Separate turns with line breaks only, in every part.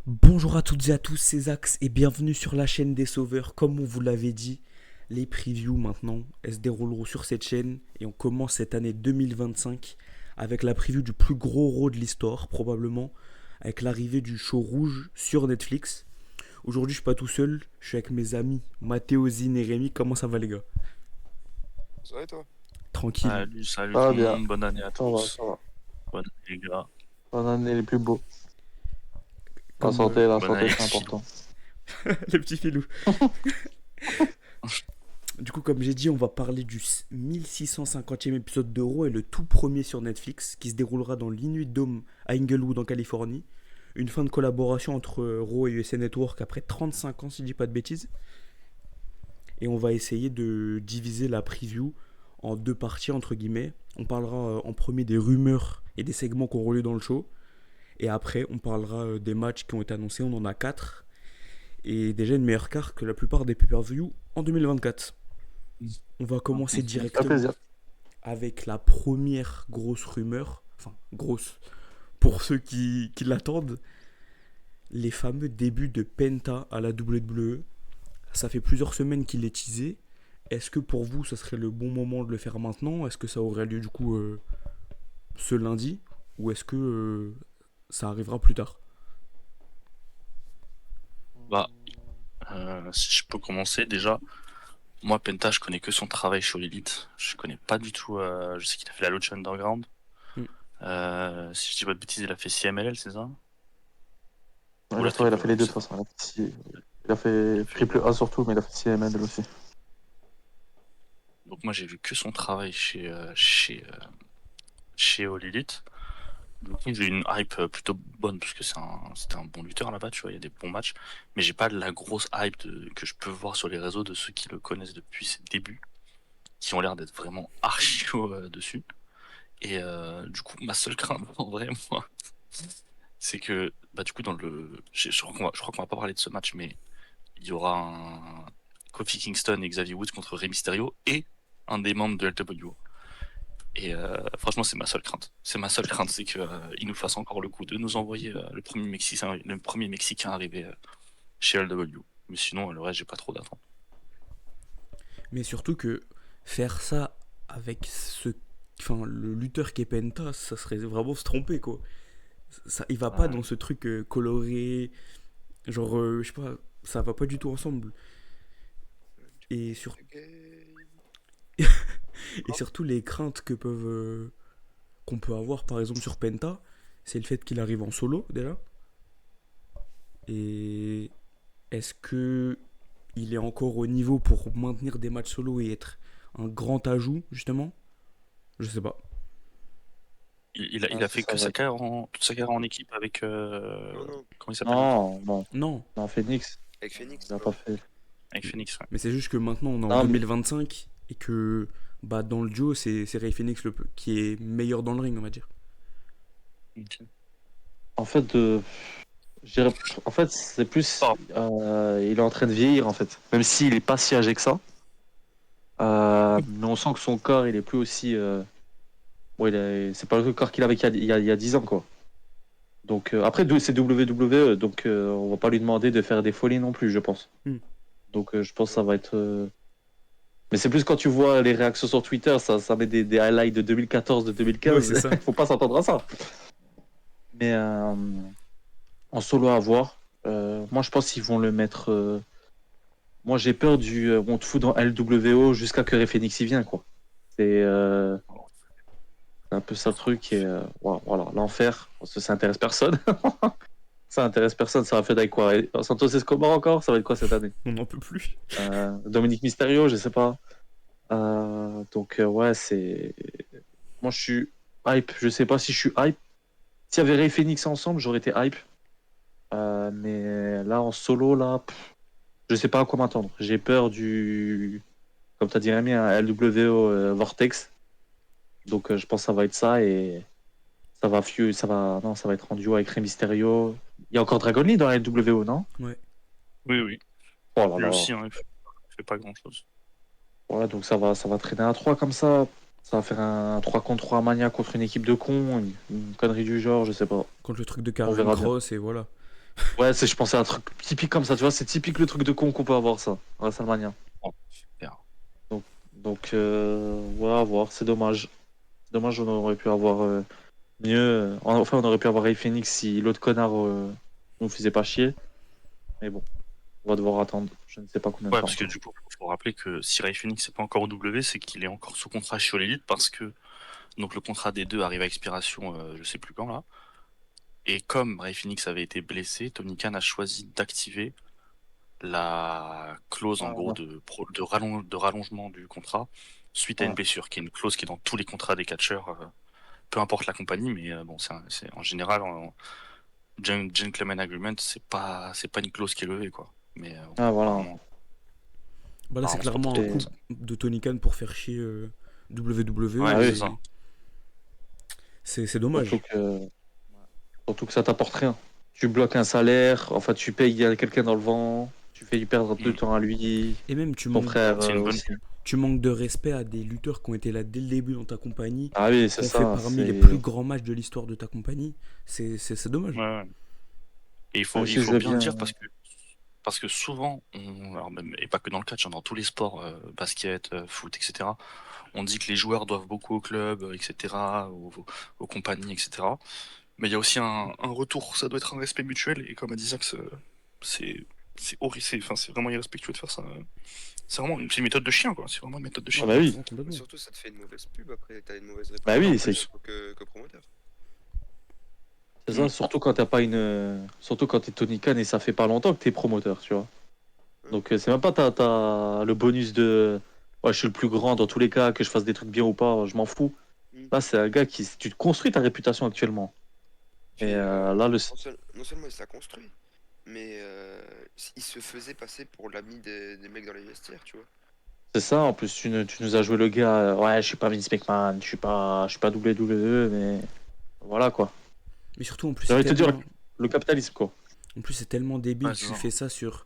Bonjour à toutes et à tous, c'est Zax et bienvenue sur la chaîne des Sauveurs. Comme on vous l'avait dit, les previews maintenant, elles se dérouleront sur cette chaîne et on commence cette année 2025 avec la preview du plus gros raw de l'histoire, probablement, avec l'arrivée du show rouge sur Netflix. Aujourd'hui, je suis pas tout seul, je suis avec mes amis Mathéo, Zine et Rémi. Comment ça va, les gars?
Ça va et toi?
Tranquille.
Salut
Ça
tout
va
le
bien,
monde, bonne année à
ça va,
tous.
ça va.
Bonne année les gars,
Bonne année les plus beaux.
Comme
La
bonne
santé
année
c'est
les filles.
important.
les petits filous. Du coup, comme j'ai dit, on va parler du 1650e épisode de Raw et le tout premier sur Netflix qui se déroulera dans l'Inuit Dome à Inglewood en Californie. Une fin de collaboration entre Raw et USA Network après 35 ans, si je dis pas de bêtises. Et on va essayer de diviser la preview en deux parties, entre guillemets. On parlera en premier des rumeurs et des segments qu'on relie dans le show. Et après, on parlera des matchs qui ont été annoncés. On en a 4. Et déjà une meilleure carte que la plupart des pay-per-view en 2024. On va commencer
Ça fait
directement
plaisir.
avec la première grosse rumeur, enfin grosse pour ceux qui l'attendent, les fameux débuts de Penta à la WWE. Ça fait plusieurs semaines qu'il est teasé. Est-ce que pour vous, ce serait le bon moment de le faire maintenant? Est-ce que ça aurait lieu du coup ce lundi? Ou est-ce que ça arrivera plus tard?
Bah, si je peux commencer déjà, moi Penta je connais que son travail chez All Elite, je connais pas du tout, je sais qu'il a fait la Lucha Underground,
Hmm.
si je dis pas de bêtises il a fait CMLL c'est ça? Ou
Il
la
il
triple
a fait
A,
les
je
deux de
sais
toute
pas.
façon. Il a fait
Il a fait les
triple
deux.
A surtout, mais il a fait CML aussi.
Donc moi j'ai vu que son travail chez All Elite. Donc j'ai une hype plutôt bonne parce que c'était un bon lutteur là-bas, tu vois, il y a des bons matchs. Mais j'ai pas la grosse hype que je peux voir sur les réseaux de ceux qui le connaissent depuis ses débuts, qui ont l'air d'être vraiment archi chauds dessus. Et du coup, ma seule crainte en vrai, moi, c'est que bah du coup je crois qu'on va pas parler de ce match, mais il y aura un Kofi Kingston et Xavier Woods contre Rey Mysterio et un des membres de LWO. Et franchement, c'est ma seule crainte. C'est ma seule crainte, c'est qu'il nous fasse encore le coup de nous envoyer le premier Mexicain arrivé chez LW. Mais sinon, le reste, j'ai pas trop d'attente.
Mais surtout que faire ça avec enfin, le lutteur qui est Penta, ça serait vraiment se tromper quoi. Ça, il va pas
Ouais.
dans ce truc coloré, genre, je sais pas, ça va pas du tout ensemble. Et, sur... et surtout, les craintes qu'on peut avoir, par exemple, sur Penta, c'est le fait qu'il arrive en solo, déjà. Et est-ce que il est encore au niveau pour maintenir des matchs solo et être un grand ajout, justement? Je sais pas.
Il a fait
Ça
que
va être...
toute sa carrière en équipe avec.
Non, non,
Comment il s'appelle l'autre?
Non, non,
Non,
non, Phoenix,
avec Phoenix,
il a
non.
pas fait.
Avec Phoenix, ouais.
mais c'est juste que maintenant, on est en
Non, mais
2025 et que bah, dans le duo, c'est Ray Phoenix qui est meilleur dans le ring, on va dire.
Ok.
en fait, je dirais- en fait, c'est plus,
Oh,
il est en train de vieillir en fait. Même s'il est pas si âgé que ça, mais on sent que son corps, il est plus aussi. Bon, c'est pas le corps qu'il avait il y a 10 ans quoi. Donc après c'est WWE, donc on va pas lui demander de faire des folies non plus, je pense.
Hmm.
Donc je pense que ça va être. Mais c'est plus quand tu vois les réactions sur Twitter, ça met des highlights de 2014, de
Ouais, c'est
2015.
ça.
Faut pas s'attendre à ça. Mais en solo à voir, moi je pense qu'ils vont le mettre. Moi j'ai peur du on te fout dans LWO jusqu'à que Ray Phoenix y vient quoi. C'est un peu ça le truc et voilà l'enfer. Parce que ça intéresse personne. Ça intéresse personne, ça va faire avec quoi? Santos Escobar encore? Ça va être quoi cette année?
On n'en peut plus.
Dominique Mysterio, je sais pas. Donc ouais, c'est. Moi je suis hype. Je sais pas si je suis hype. S'il y avait Ray Phoenix ensemble, j'aurais été hype. Mais là en solo, là, je sais pas à quoi m'attendre. J'ai peur du. Comme tu as dit Rémi, un LWO Vortex. Donc je pense que ça va être ça et ça va. Non, ça va être en duo avec Rey Mysterio. Il y a encore Dragon Lee dans la LWO, non?
Ouais.
oui, oui.
Oh là
Lui
là.
aussi, hein, il fait pas grand-chose.
Ouais, donc ça va traîner à 3 comme ça. Ça va faire un 3 contre 3 Mania contre une équipe de cons, une connerie du genre, je sais pas.
Contre le truc de
On
Karen
verra bien.
Cross et voilà.
Ouais, je pensais à un truc typique comme ça, tu vois, c'est typique le truc de con qu'on peut avoir, ça, à WrestleMania.
Oh, super.
Donc, ouais, à voir, c'est dommage. C'est dommage, on aurait pu avoir mieux. Enfin, on aurait pu avoir Ray Phoenix si l'autre connard nous faisait pas chier. Mais bon, on va devoir attendre, je ne sais pas combien de
Ouais,
temps
parce que
encore.
du coup, faut rappeler que si Ray Phoenix n'est pas encore au W, c'est qu'il est encore sous contrat chez All Elite parce que donc le contrat des deux arrive à expiration, je sais plus quand là. Et comme Ray Phoenix avait été blessé, Tony Khan a choisi d'activer la clause en
Ah,
gros
ouais.
de rallongement du contrat suite à une
Ouais.
blessure, qui est une clause qui est dans tous les contrats des catcheurs, peu importe la compagnie, mais bon, c'est en général en gentleman agreement, c'est pas une clause qui est levée quoi. Mais
Ah, voilà.
apparemment,
Bah là, c'est
apparemment c'est pas pour
clairement un
trop
Et...
long
coup
ça.
de Tony Khan pour faire chier
Ouais,
WWE
Ah
c'est
oui,
ça.
et c'est dommage.
surtout que, surtout que ça t'apporte rien. Tu bloques un salaire, enfin, tu payes quelqu'un dans le vent, tu fais lui perdre de
Mm.
temps à lui,
Et même,
son frère
C'est une bonne
aussi.
tu manques de respect à des lutteurs qui ont été là dès le début dans ta compagnie,
Ah oui,
qui
c'est
ont fait
ça,
parmi les
c'est.
plus grands matchs de l'histoire de ta compagnie. C'est dommage.
Ouais, ouais. Et
Ouais,
il
je
faut
jouais
bien le
bien.
dire parce que souvent, alors même, et pas que dans le catch, hein, dans tous les sports, basket, foot, etc., on dit que les joueurs doivent beaucoup au club, etc., aux compagnies, etc. Mais il y a aussi un retour, ça doit être un respect mutuel, et comme a dit Zach, c'est horrible, enfin, c'est vraiment irrespectueux de faire ça. C'est vraiment c'est une méthode de chien, quoi. C'est vraiment une méthode de
Ah
chien.
bah oui,
Ouais,
Mais
complètement.
surtout, ça te fait une mauvaise pub après, t'as une mauvaise
bah
Ouais, en
oui,
réputation
plus.
que promoteur.
c'est
Mm.
ça, surtout quand t'as pas une. Surtout quand t'es Tony Khan et ça fait pas longtemps que t'es promoteur, tu vois.
Hein.
Donc c'est même pas t'as le bonus de. Ouais, je suis le plus grand dans tous les cas, que je fasse des trucs bien ou pas, je m'en fous.
Mm.
Là, c'est un gars qui. Tu te construis ta réputation actuellement. Et
Puis,
là, le.
non seulement il s'est construit, mais il se faisait passer pour l'ami des mecs dans les vestiaires, tu vois.
C'est ça, en plus, tu nous as joué le gars. Ouais, je suis pas Vince McMahon, je suis pas WWE, mais. Voilà quoi.
Mais surtout, en plus,
J'ai
c'est
envie de te dire,
tellement,
le capitalisme quoi.
débile.
Ouais, c'est
Tu
ça.
fais ça sur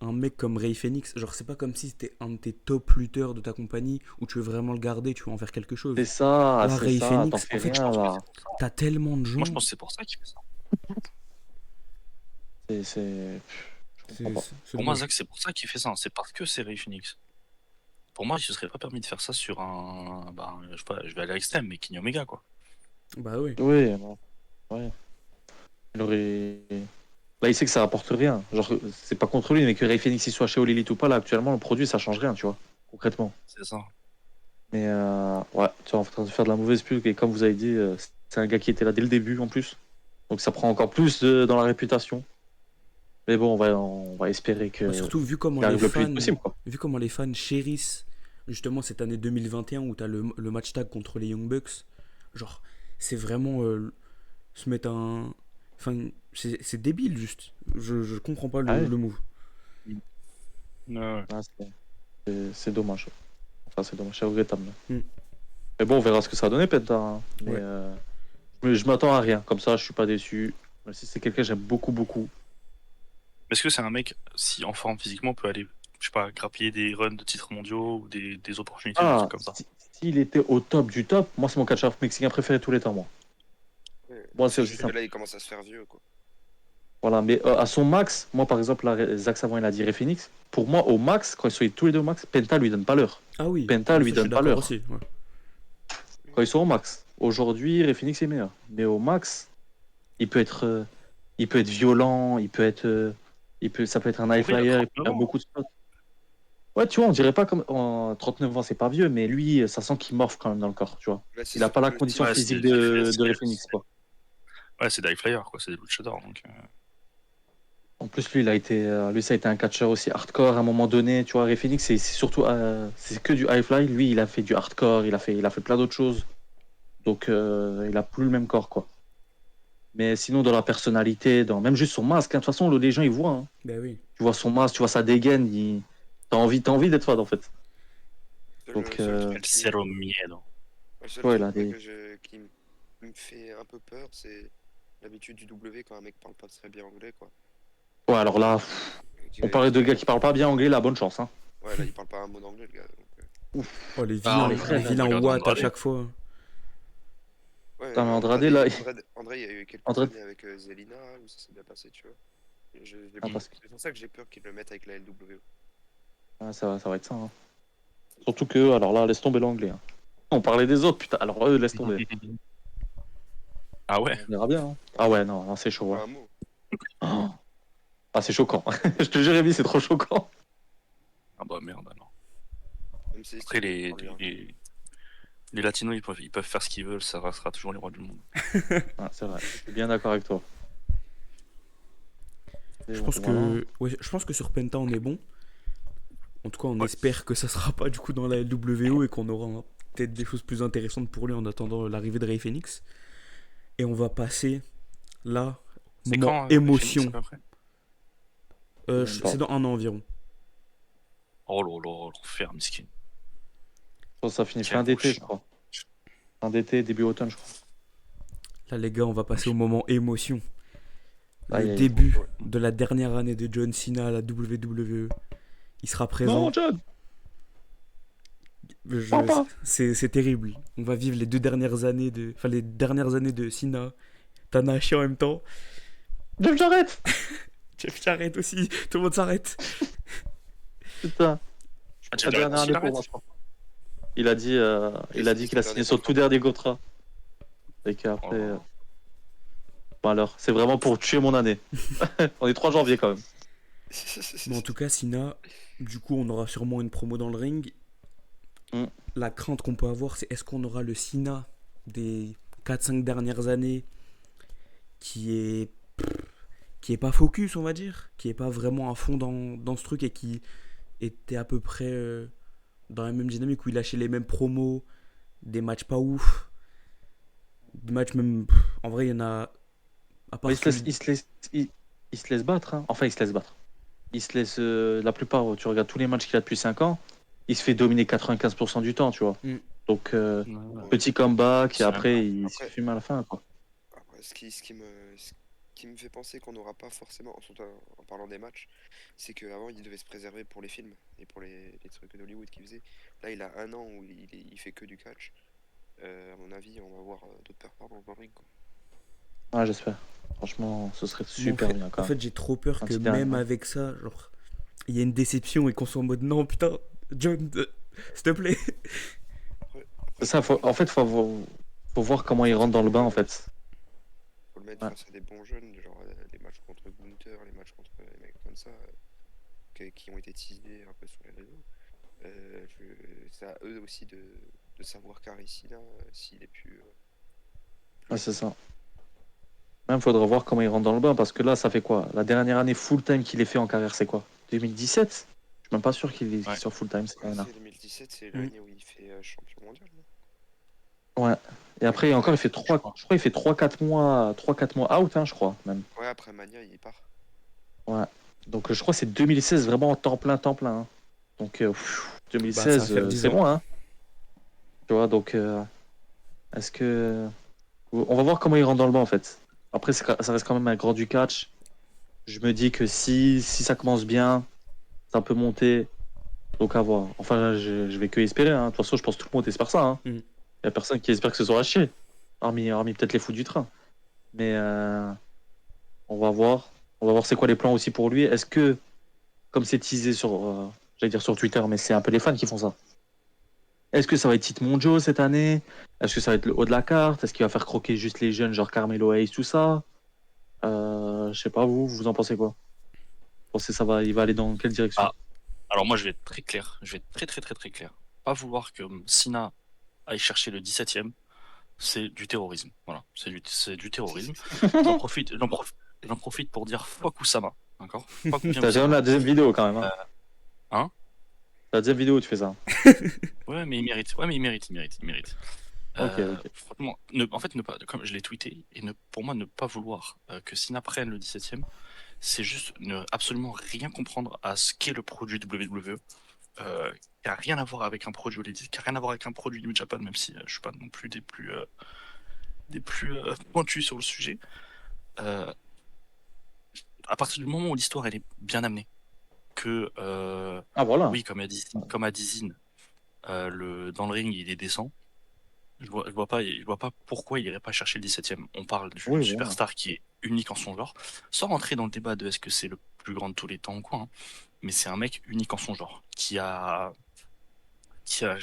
un mec comme Ray Phoenix. Genre, c'est pas comme si c'était un de tes top lutteurs de ta compagnie où tu veux vraiment le garder, tu veux en faire quelque chose. Là,
C'est
Ray
ça, t'en
Phoenix,
fais
en fait,
Je
rien
pense que
là.
c'est pour ça.
t'as tellement de
Moi, je
gens.
pense que c'est pour ça qu'il fait ça.
Je comprends pas.
C'est
Pour moi,
dommage.
Zach, c'est pour ça qu'il fait ça. C'est parce que c'est Ray Phoenix. Pour moi, il se serait pas permis de faire ça sur un. Bah, je sais pas, je vais aller à l'extrême, mais Kenny Omega, quoi.
Bah oui.
Oui, bon, ouais. Il aurait. Là, il sait que ça apporte rien. Genre, c'est pas contre lui, mais que Ray Phoenix il soit chez All Elite ou pas, là, actuellement, le produit, ça change rien, tu vois, concrètement.
C'est ça.
Mais ouais, tu es en train de faire de la mauvaise pub, et comme vous avez dit, c'est un gars qui était là dès le début en plus. Donc ça prend encore plus dans la réputation. Mais bon, on va espérer
Bah,
que
surtout,
qu'il arrive le plus vite possible, quoi.
vu comment les fans chérissent justement cette année 2021 où t'as le match tag contre les Young Bucks. Genre, c'est vraiment se mettre un. Enfin, c'est débile juste. Je comprends pas
Ah ouais.
le move.
Ouais.
Ah, c'est dommage. Enfin, c'est dommage, c'est regrettable.
Mm.
Mais bon, on verra ce que ça va donner, Penta, hein. Mais
Ouais.
je m'attends à rien. Comme ça, je suis pas déçu. Même si c'est quelqu'un que j'aime beaucoup, beaucoup.
Est-ce que c'est un mec, si en forme physiquement, peut aller, je sais pas, grappiller des runs de titres mondiaux ou des opportunités, des
Ah,
trucs comme ça?
s'il était au top du top, moi, c'est mon catcheur mexicain préféré de tous les temps, moi.
Ouais.
Moi, c'est
C'est
aussi
juste que
simple.
là, il commence à se faire vieux, quoi.
Voilà, mais à son max, moi, par exemple, là, Zach Savon, il a dit Ray Phoenix. Pour moi, au max, quand ils sont tous les deux au max, Penta lui donne pas l'heure.
Ah oui,
Penta lui
ça, je suis
donne pas
d'accord
l'heure.
aussi. Ouais.
Quand ils sont au max. Aujourd'hui, Ray Phoenix est meilleur. Mais au max, il peut être, euh, il peut être violent, ça peut être un high
Après, il a
flyer, il peut
39
faire
ans.
beaucoup de spots. Ouais, tu vois, on dirait pas comme en 39 ans, c'est pas vieux, mais lui, ça sent qu'il morphe quand même dans le corps, tu vois.
Là, c'est
Il a pas la
surtout le
condition
style.
Ouais,
physique de Ray Phoenix, quoi.
Ouais, c'est des high flyers, quoi. C'est des luchadors, donc.
En plus, lui, ça a été un catcheur aussi hardcore à un moment donné. Tu vois, Ray Phoenix, c'est surtout, c'est que du high fly. Lui, il a fait du hardcore, il a fait plein d'autres choses. Donc, il a plus le même corps, quoi. Mais sinon, dans la personnalité, même juste son masque, hein, de toute façon, les gens, ils voient, hein.
Bah oui.
Tu vois son masque, tu vois sa dégaine, t'as envie d'être fan, en fait. Donc,
Seul
El
truc
Cero Miedo.
le seul
ouais,
truc
là,
ouais, qui me fait un peu peur, c'est l'habitude du W quand un mec parle pas très bien anglais, quoi.
ouais, alors là, on parlait de gars qui parlent pas bien anglais, la bonne chance, hein.
Ouais, là, il parle pas un mot d'anglais, le gars.
Oh,
Ah,
les
on
vilains
regarde
Watt à
Andrade.
chaque fois.
Ouais,
Putain, mais Andrade, là,
Andrade, il y a eu quelques
Andrade,
années avec Zelina, où ça s'est bien passé, tu vois.
Ah, parce que
C'est pour ça que j'ai peur qu'ils le mettent avec la LWO.
ça va être ça. Hein. Surtout que, alors là, laisse tomber l'anglais. Hein. On parlait des autres, putain. Alors eux, laisse tomber.
Ah ouais?
On verra bien. Hein. Ah ouais, non, c'est chaud.
Pas
Ouais.
un mot.
Oh. Ah, c'est choquant. Je te jure, Rémi, c'est trop choquant.
Ah bah merde, bah non.
Même si
Après,
Steve parle bien.
les latinos, ils peuvent faire ce qu'ils veulent, ça restera toujours les rois du monde.
Ah, c'est vrai, je suis bien d'accord avec toi. Et
Je
bon,
pense
voilà.
que, ouais, je pense que sur Penta, on est bon. En tout cas, on
Ouais.
espère que ça sera pas du coup dans la LWO et qu'on aura peut-être des choses plus intéressantes pour lui en attendant l'arrivée de Ray Phoenix. Et on va passer là,
C'est
moment
quand Ray Phoenix à
émotion.
peu près?
Même pas.
C'est dans un an environ.
Oh là là, l'enfer, miskin.
Je pense que ça finit
Quel
fin
gros
d'été, je
chien.
crois. Fin d'été, début automne, je crois.
Là, les gars, on va passer au moment émotion. Le
Aïe, aïe.
début
Ouais.
de la dernière année de John Cena à la WWE. Il sera présent.
Non, John, papa,
C'est terrible. On va vivre les 2 dernières années de. Enfin, les dernières années de Cena. Tanahashi en même temps.
Jeff Jarrett.
Jeff Jarrett aussi. Tout le monde s'arrête.
Putain,
Ah,
la
Jeff Jarrett
dernière
aussi,
année
il
pour moi,
arrête?
je crois. Il a dit,
Il a signé
qu'il a
son
signé
dernier
son tout
contrat.
dernier contrat. Et
Oh
qu'après.
là là.
Bon alors, c'est vraiment pour tuer mon année. On est 3 janvier quand même.
Mais en tout cas, Cena, du coup, on aura sûrement une promo dans le ring.
Mm.
La crainte qu'on peut avoir, c'est est-ce qu'on aura le Cena des 4-5 dernières années qui est pas focus, on va dire, qui est pas vraiment à fond dans ce truc et qui était à peu près dans la même dynamique où il lâchait les mêmes promos, des matchs pas ouf, des matchs même. En vrai, il y en a. À part
Mais
celui.
il se laisse battre. Hein. Enfin, il se laisse battre. Il se laisse. La plupart, tu regardes tous les matchs qu'il a depuis 5 ans, il se fait dominer 95% du temps, tu vois.
Mm.
Donc,
Ouais.
Ouais.
petit comeback et
C'est même
après,
pas.
il se
Après,
fume à la fin, quoi.
après, ce qui me fait penser qu'on n'aura pas forcément, surtout en parlant des matchs, c'est qu'avant il devait se préserver pour les films et pour les trucs d'Hollywood qu'il faisait. Là, il a un an où il fait que du catch. À mon avis, on va voir d'autres performances dans le ring, quoi.
Ouais, j'espère. Franchement, ce serait
Mais
super bien,
en
quand même.
fait, j'ai trop peur
Un
que
petit dernier,
même
hein.
avec ça, genre, il y ait une déception et qu'on soit en mode non, putain, John, s'il te plaît.
C'est ça, en fait, faut voir comment il rentre dans le bain, en fait.
Faut le mettre
Ouais.
face à des bons jeunes, genre les matchs contre Gunther, les matchs contre les mecs comme ça, qui ont été teasés un peu sur les réseaux. C'est à eux aussi de savoir carrer Sina s'il est plus.
Ouais, c'est ça. Même, faudra voir comment il rentre dans le bain, parce que là, ça fait quoi? La dernière année full-time qu'il ait fait en carrière, c'est quoi? 2017? Je suis même pas sûr qu'il
Ouais.
soit full-time, cette
Ouais,
année-là.
c'est 2017, c'est
Mm.
l'année où il fait champion mondial, non?
Ouais. Et après, encore, il fait
Je
3,
crois.
je crois, il fait 3-4 mois, 3-4 mois out, hein, je crois, même.
Ouais, après Mania, il part.
Ouais. Donc, je crois que c'est 2016, vraiment en temps plein. Hein. Donc,
Bah, ça va
2016,
faire 10
c'est
ans.
loin, hein. Tu vois, donc, est-ce que. On va voir comment il rentre dans le bain, en fait. Après, ça reste quand même un grand du catch. Je me dis que si ça commence bien, ça peut monter. Donc, à voir. Enfin, là, je vais que espérer. Hein. De toute façon, je pense que tout le monde espère ça. Hein.
Mm.
Il y a personne qui espère que ce soit chier. Hormis peut-être les fous du train. Mais on va voir. On va voir c'est quoi les plans aussi pour lui. Est-ce que, comme c'est teasé sur, j'allais dire sur Twitter, mais c'est un peu les fans qui font ça. Est-ce que ça va être Tite Monjo cette année? Est-ce que ça va être le haut de la carte? Est-ce qu'il va faire croquer juste les jeunes, genre Carmelo Hayes, tout ça? Je sais pas, vous en pensez quoi? Vous pensez il va aller dans quelle direction?
Ah, alors moi, je vais être très clair. Je vais être très, très, très, très clair. Pas vouloir que Sina aille chercher le 17ème, c'est du terrorisme. Voilà, c'est du terrorisme. J'en profite pour dire fuck Oussama. D'accord? Fuck bien
T'as déjà
Oussama.
la deuxième vidéo quand même. Hein.
Hein?
La deuxième vidéo où tu fais ça.
Ouais, mais il mérite. Ouais, mais il mérite, il mérite, il mérite.
Ok, ok.
Franchement, en fait, comme je l'ai tweeté, et pour moi, ne pas vouloir que Sina prenne le 17ème, c'est juste ne absolument rien comprendre à ce qu'est le produit WWE, qui a rien à voir avec un produit Olympique, qui a rien à voir avec un produit New Japan, même si je suis pas non plus des plus pointus sur le sujet. À partir du moment où l'histoire elle est bien amenée, que
Ah voilà.
oui, comme a dit Zine, dans le ring il est décent. je vois pas pourquoi il irait pas chercher le 17e. On parle d'une
Oui, voilà.
superstar qui est unique en son genre, sans rentrer dans le débat de est-ce que c'est le plus grand de tous les temps ou quoi, hein. Mais c'est un mec unique en son genre,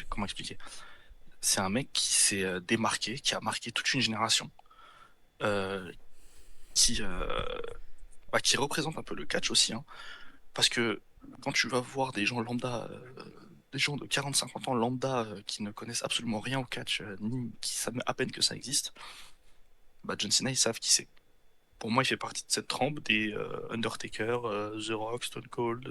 comment expliquer? C'est un mec qui s'est démarqué, qui a marqué toute une génération, euh, qui, qui représente un peu le catch aussi, hein. Parce que quand tu vas voir des gens lambda, des gens de 40-50 ans lambda qui ne connaissent absolument rien au catch, ni qui savent à peine que ça existe, bah John Cena, ils savent qui c'est. Pour moi, il fait partie de cette trempe des Undertaker, The Rock, Stone Cold,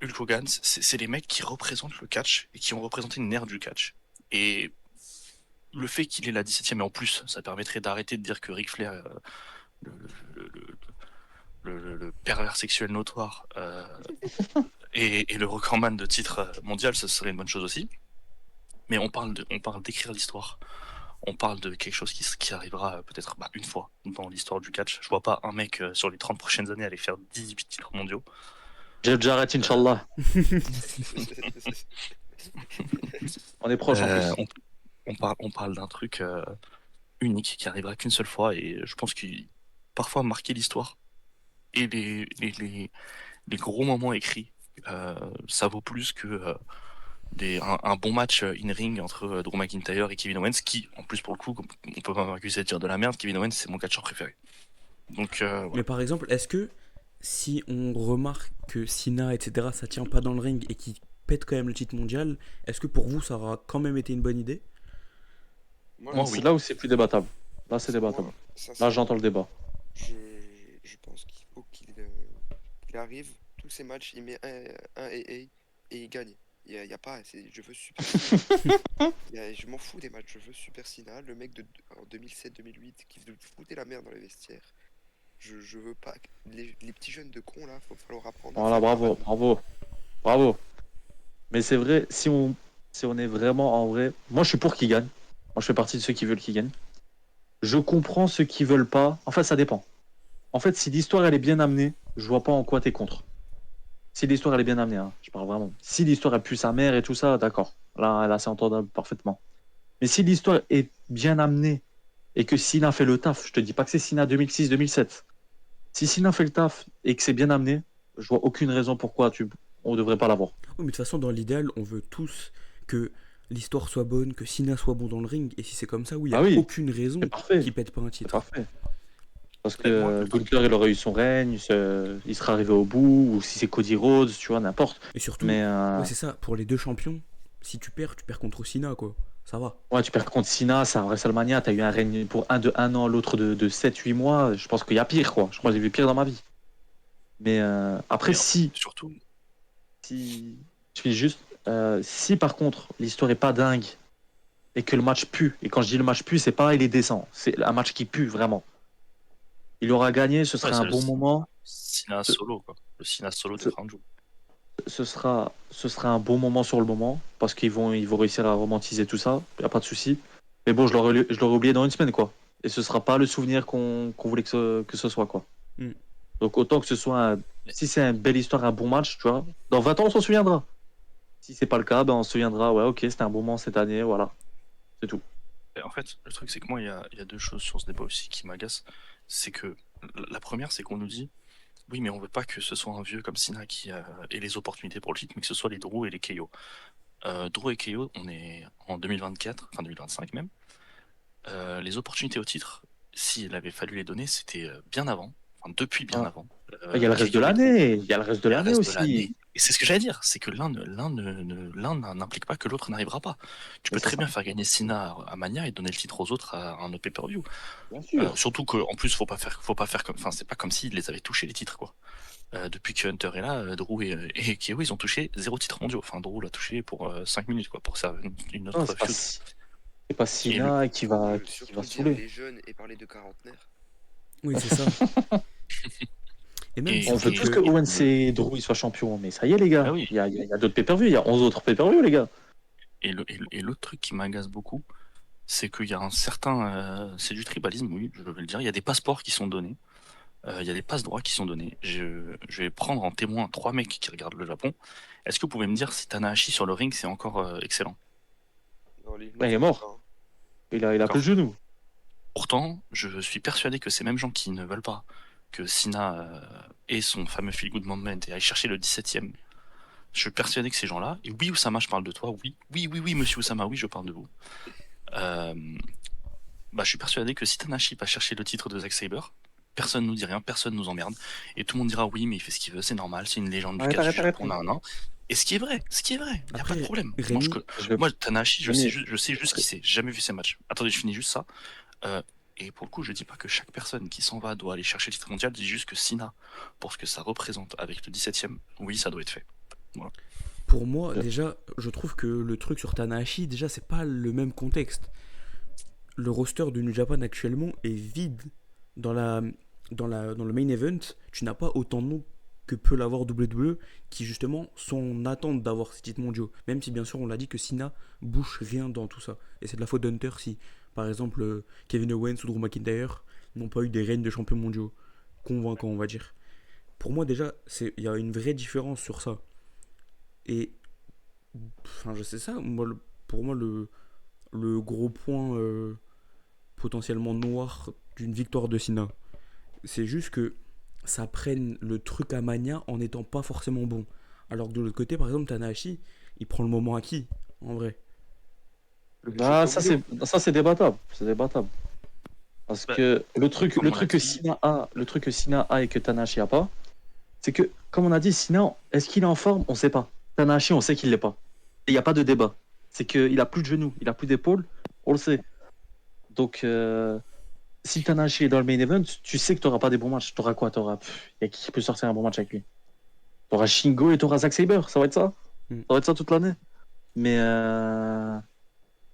Hulk Hogan. C'est les mecs qui représentent le catch et qui ont représenté une ère du catch. Et le fait qu'il ait la 17e, et en plus, ça permettrait d'arrêter de dire que Ric Flair, le, le- le- le pervers sexuel notoire, et le recordman de titre mondial, ce serait une bonne chose aussi. Mais on parle d'écrire l'histoire. On parle de quelque chose qui arrivera peut-être une fois dans l'histoire du catch. Je vois pas un mec sur les 30 prochaines années aller faire 18 titres mondiaux.
Jeff Jarrett,
Euh,
Inch'Allah. On est proche en
euh,
plus.
on, on parle d'un truc unique qui arrivera qu'une seule fois et je pense qu'il parfois marquer l'histoire et les gros moments écrits, ça vaut plus que un bon match in-ring entre Drew McIntyre et Kevin Owens, qui, en plus, pour le coup, on peut pas m'accuser de dire de la merde, Kevin Owens, c'est mon catcheur préféré. Donc,
Mais
voilà.
par exemple, est-ce que si on remarque que Sina, etc., ça tient pas dans le ring et qu'il pète quand même le titre mondial, est-ce que pour vous ça aura quand même été une bonne idée?
Moi,
Moi,
C'est
oui.
là où c'est plus débattable. Là, c'est débattable.
moi,
Là, j'entends
sincèrement,
le débat.
je, je pense qu'il faut qu'il arrive, tous ces matchs, il met un AA et il gagne. Il y a pas, je veux Super Sina. Je m'en fous des matchs, je veux Super Sina, le mec en 2007-2008 qui foutait la merde dans les vestiaires. Je veux pas. Les petits jeunes de cons là, faut falloir apprendre à
Voilà,
faire ça
bravo,
maintenant.
bravo, bravo. Mais c'est vrai, si on est vraiment en vrai, moi je suis pour qu'il gagne. Moi je fais partie de ceux qui veulent qu'il gagne. Je comprends ceux qui veulent pas. En fait, ça dépend. En fait, si l'histoire elle est bien amenée, je vois pas en quoi t'es contre. Si l'histoire elle est bien amenée, hein, je parle vraiment. Si l'histoire a pu sa mère et tout ça, d'accord. Là c'est entendable parfaitement. Mais si l'histoire est bien amenée et que Sina fait le taf, je te dis pas que c'est Sina 2006-2007. Si Sina fait le taf et que c'est bien amené, je vois aucune raison pourquoi on devrait pas l'avoir.
Oui, mais de toute façon, dans l'idéal, on veut tous que l'histoire soit bonne, que Sina soit bon dans le ring, et si c'est comme ça, oui, il n'y
Ah
a
oui,
aucune
c'est
raison
parfait.
qu'il pète pas un
C'est
titre.
parfait. Parce
Et moi,
que
le truc,
Gunther, il aurait eu son règne, il serait arrivé au bout, ou si c'est Cody Rhodes, tu vois, n'importe.
Et surtout,
Mais
ouais, c'est ça, pour les deux champions, si tu perds contre Sina, quoi. Ça va.
ouais, tu perds contre Cena, c'est un WrestleMania, t'as eu un règne pour un de un an, l'autre de 7-8 mois. Je pense qu'il y a pire, quoi. Je crois que j'ai vu pire dans ma vie. Mais après,
mais
si,
surtout,
si, je finis juste, si par contre l'histoire est pas dingue et que le match pue, et quand je dis le match pue, c'est pas il est décent, c'est un match qui pue vraiment. Il aura gagné, ce
ouais,
serait un
c'est le
bon moment.
Cena
Ce,
solo, quoi. Le Cena solo des
ce-
Crown Jewel.
ce sera un bon moment sur le moment parce ils vont réussir à romantiser tout ça, y a pas de souci. Mais bon, je l'aurais oublié dans une semaine, quoi. Et ce sera pas le souvenir qu'on voulait que ce soit, quoi.
Hmm.
Donc autant que ce soit
Mais,
si c'est une belle histoire, un bon match, tu vois. Dans 20 ans, on s'en souviendra. Si c'est pas le cas, ben on se souviendra, ouais, ok, c'était un bon moment cette année, voilà. C'est tout.
en fait, le truc, c'est que moi, il y a deux choses sur ce débat aussi qui m'agacent. C'est que la première, c'est qu'on nous dit, oui, mais on veut pas que ce soit un vieux comme Cena qui ait les opportunités pour le titre, mais que ce soit les Drew et les KO. Drew et KO, on est en 2024, enfin 2025 même. Les opportunités au titre, s'il avait fallu les donner, c'était bien avant, enfin depuis bien
Ah.
avant.
Il y a le reste de
KO et Drew,
l'année. Il y a le reste de
il y a le
l'année
reste de
aussi.
l'année. Et c'est ce que j'allais dire, c'est que l'un n'implique pas que l'autre n'arrivera pas. Tu
Mais
peux
c'est
très
ça.
bien faire gagner Cena à Mania et donner le titre aux autres à un autre pay-per-view.
Bien sûr.
Surtout qu'en plus, faut pas faire comme, enfin, c'est pas comme s'ils les avaient touchés les titres, quoi. Depuis que Hunter est là, Drew et KO, ils ont touché 0 titre mondiaux. Enfin, Drew l'a touché pour 5 minutes, quoi, pour ça, une
Non,
autre feud.
c'est pas
Et le,
Sina qui va
Surtout dire
saouler.
les jeunes et parler de quarantenaire.
Oui, c'est ça. Et même
et,
On veut
surtout
tous
et,
que
que.
et
Owens
le,
et Drew ils soient champions, mais ça y est les gars,
ah oui.
il y a d'autres pay-per-view, il y a 11 autres pay-per-view les gars.
Et l'autre truc qui m'agace beaucoup, c'est qu'il y a un certain, c'est du tribalisme, oui, je vais le dire. Il y a des passeports qui sont donnés, il y a des passe-droits qui sont donnés. Je vais prendre en témoin 3 mecs qui regardent le Japon. Est-ce que vous pouvez me dire si Tanahashi sur le ring c'est encore excellent?
Non, lui,
Bah, il est mort.
non.
Il a
D'accord.
plus le genou.
Pourtant, je suis persuadé que ces mêmes gens qui ne veulent pas que Cena ait son fameux feel good moment et aille chercher le 17ème, je suis persuadé que ces gens-là, et oui, Oussama, je parle de toi, oui, monsieur Oussama, oui, je parle de vous. Euh, je suis persuadé que si Tanahashi va chercher le titre de Zack Sabre, personne nous dit rien, personne nous emmerde, et tout le monde dira oui, mais il fait ce qu'il veut, c'est normal, c'est une légende du catch du Japon, nan. Et ce qui est vrai, il n'y a
Après,
pas de problème.
Rémi,
Moi, Tanahashi,
Rémi,
je sais juste qui c'est, j'ai jamais vu ses matchs. Attendez, je finis juste ça. Et pour le coup, je dis pas que chaque personne qui s'en va doit aller chercher le titre mondial, je dis juste que Cena, pour ce que ça représente avec le 17ème, oui, ça doit être fait.
pour moi,
Je-
déjà, je trouve que le truc sur Tanahashi, déjà, c'est pas le même contexte. Le roster de New Japan actuellement est vide. Dans, dans le main event, tu n'as pas autant de noms que peut l'avoir WWE, qui justement sont en attente d'avoir ces titres mondiaux. Même si, bien sûr, on l'a dit que Cena bouge rien dans tout ça. Et c'est de la faute d'Hunter si, par exemple, Kevin Owens ou Drew McIntyre n'ont pas eu des règnes de champions mondiaux convaincants, on va dire. Pour moi, déjà, il y a une vraie différence sur ça. Et, enfin, je sais ça, moi, pour moi, le gros point potentiellement noir d'une victoire de Cena, c'est juste que ça prenne le truc à Mania en n'étant pas forcément bon. Alors que de l'autre côté, par exemple, Tanahashi, il prend le moment acquis, en vrai.
Ah, ça c'est débattable. C'est débattable. Parce
Bah,
que le truc,
comme
le
on l'a
truc que
dit,
Cena a et que Tanahashi a pas, c'est que, comme on a dit, Cena, est-ce qu'il est en forme? On sait pas. Tanahashi, on sait qu'il l'est pas. Et il n'y a pas de débat. C'est qu'il a plus de genoux, il a plus d'épaules, on le sait. Donc, si Tanahashi est dans le main event, tu sais que tu n'auras pas des bons matchs. Tu auras quoi? Il y a qui peut sortir un bon match avec lui? Tu auras Shingo et tu auras Zack Sabre. Ça va être ça?
Mm.
Ça va être ça toute l'année. Mais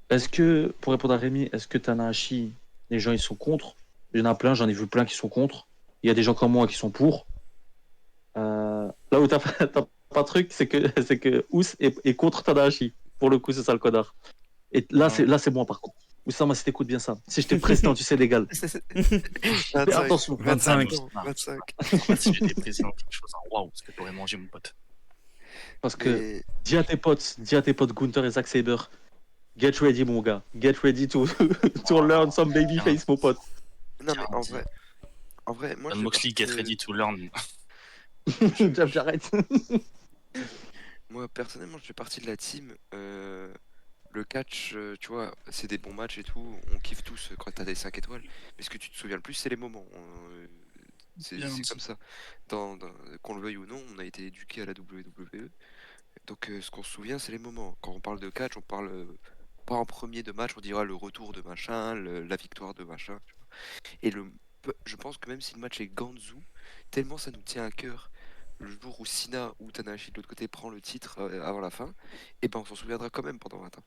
est-ce que, pour répondre à Rémi, est-ce que Tanahashi, les gens ils sont contre? Il y en a plein, j'en ai vu plein qui sont contre. Il y a des gens comme moi qui sont pour. Là où t'as pas de truc, c'est que Ous est contre Tanahashi. Pour le coup, c'est ça le connard. Et là, c'est moi par contre. Oussama, si t'écoutes bien ça. Si j'étais président, tu sais, légal. Fais
25,
attention.
25,
25.
25.
si j'étais président, quelque chose, waouh, ce que t'aurais mangé, mon pote.
Parce que
Mais
dis à tes potes Gunther et Zack Sabre, get ready, mon gars. Get ready to learn some babyface, mon pote.
non, mais
Bien dit.
en vrai, moi
Don
je fais
Moxley, get
partie de-
ready to learn.
J'arrête.
moi personnellement, je fais partie de la team. Le catch, tu vois, c'est des bons matchs et tout. On kiffe tous quand t'as des 5 étoiles. Mais ce que tu te souviens le plus, c'est les moments. C'est
Bien dit.
comme ça. Qu'on le veuille ou non, on a été éduqué à la WWE. Donc ce qu'on se souvient, c'est les moments. Quand on parle de catch, on parle pas en premier de match, on dira le retour de machin, la victoire de machin. Tu vois. Et je pense que même si le match est Ganzu, tellement ça nous tient à cœur, le jour où Sina ou Tanahashi de l'autre côté prend le titre avant la fin, et ben on s'en souviendra quand même pendant 20 ans.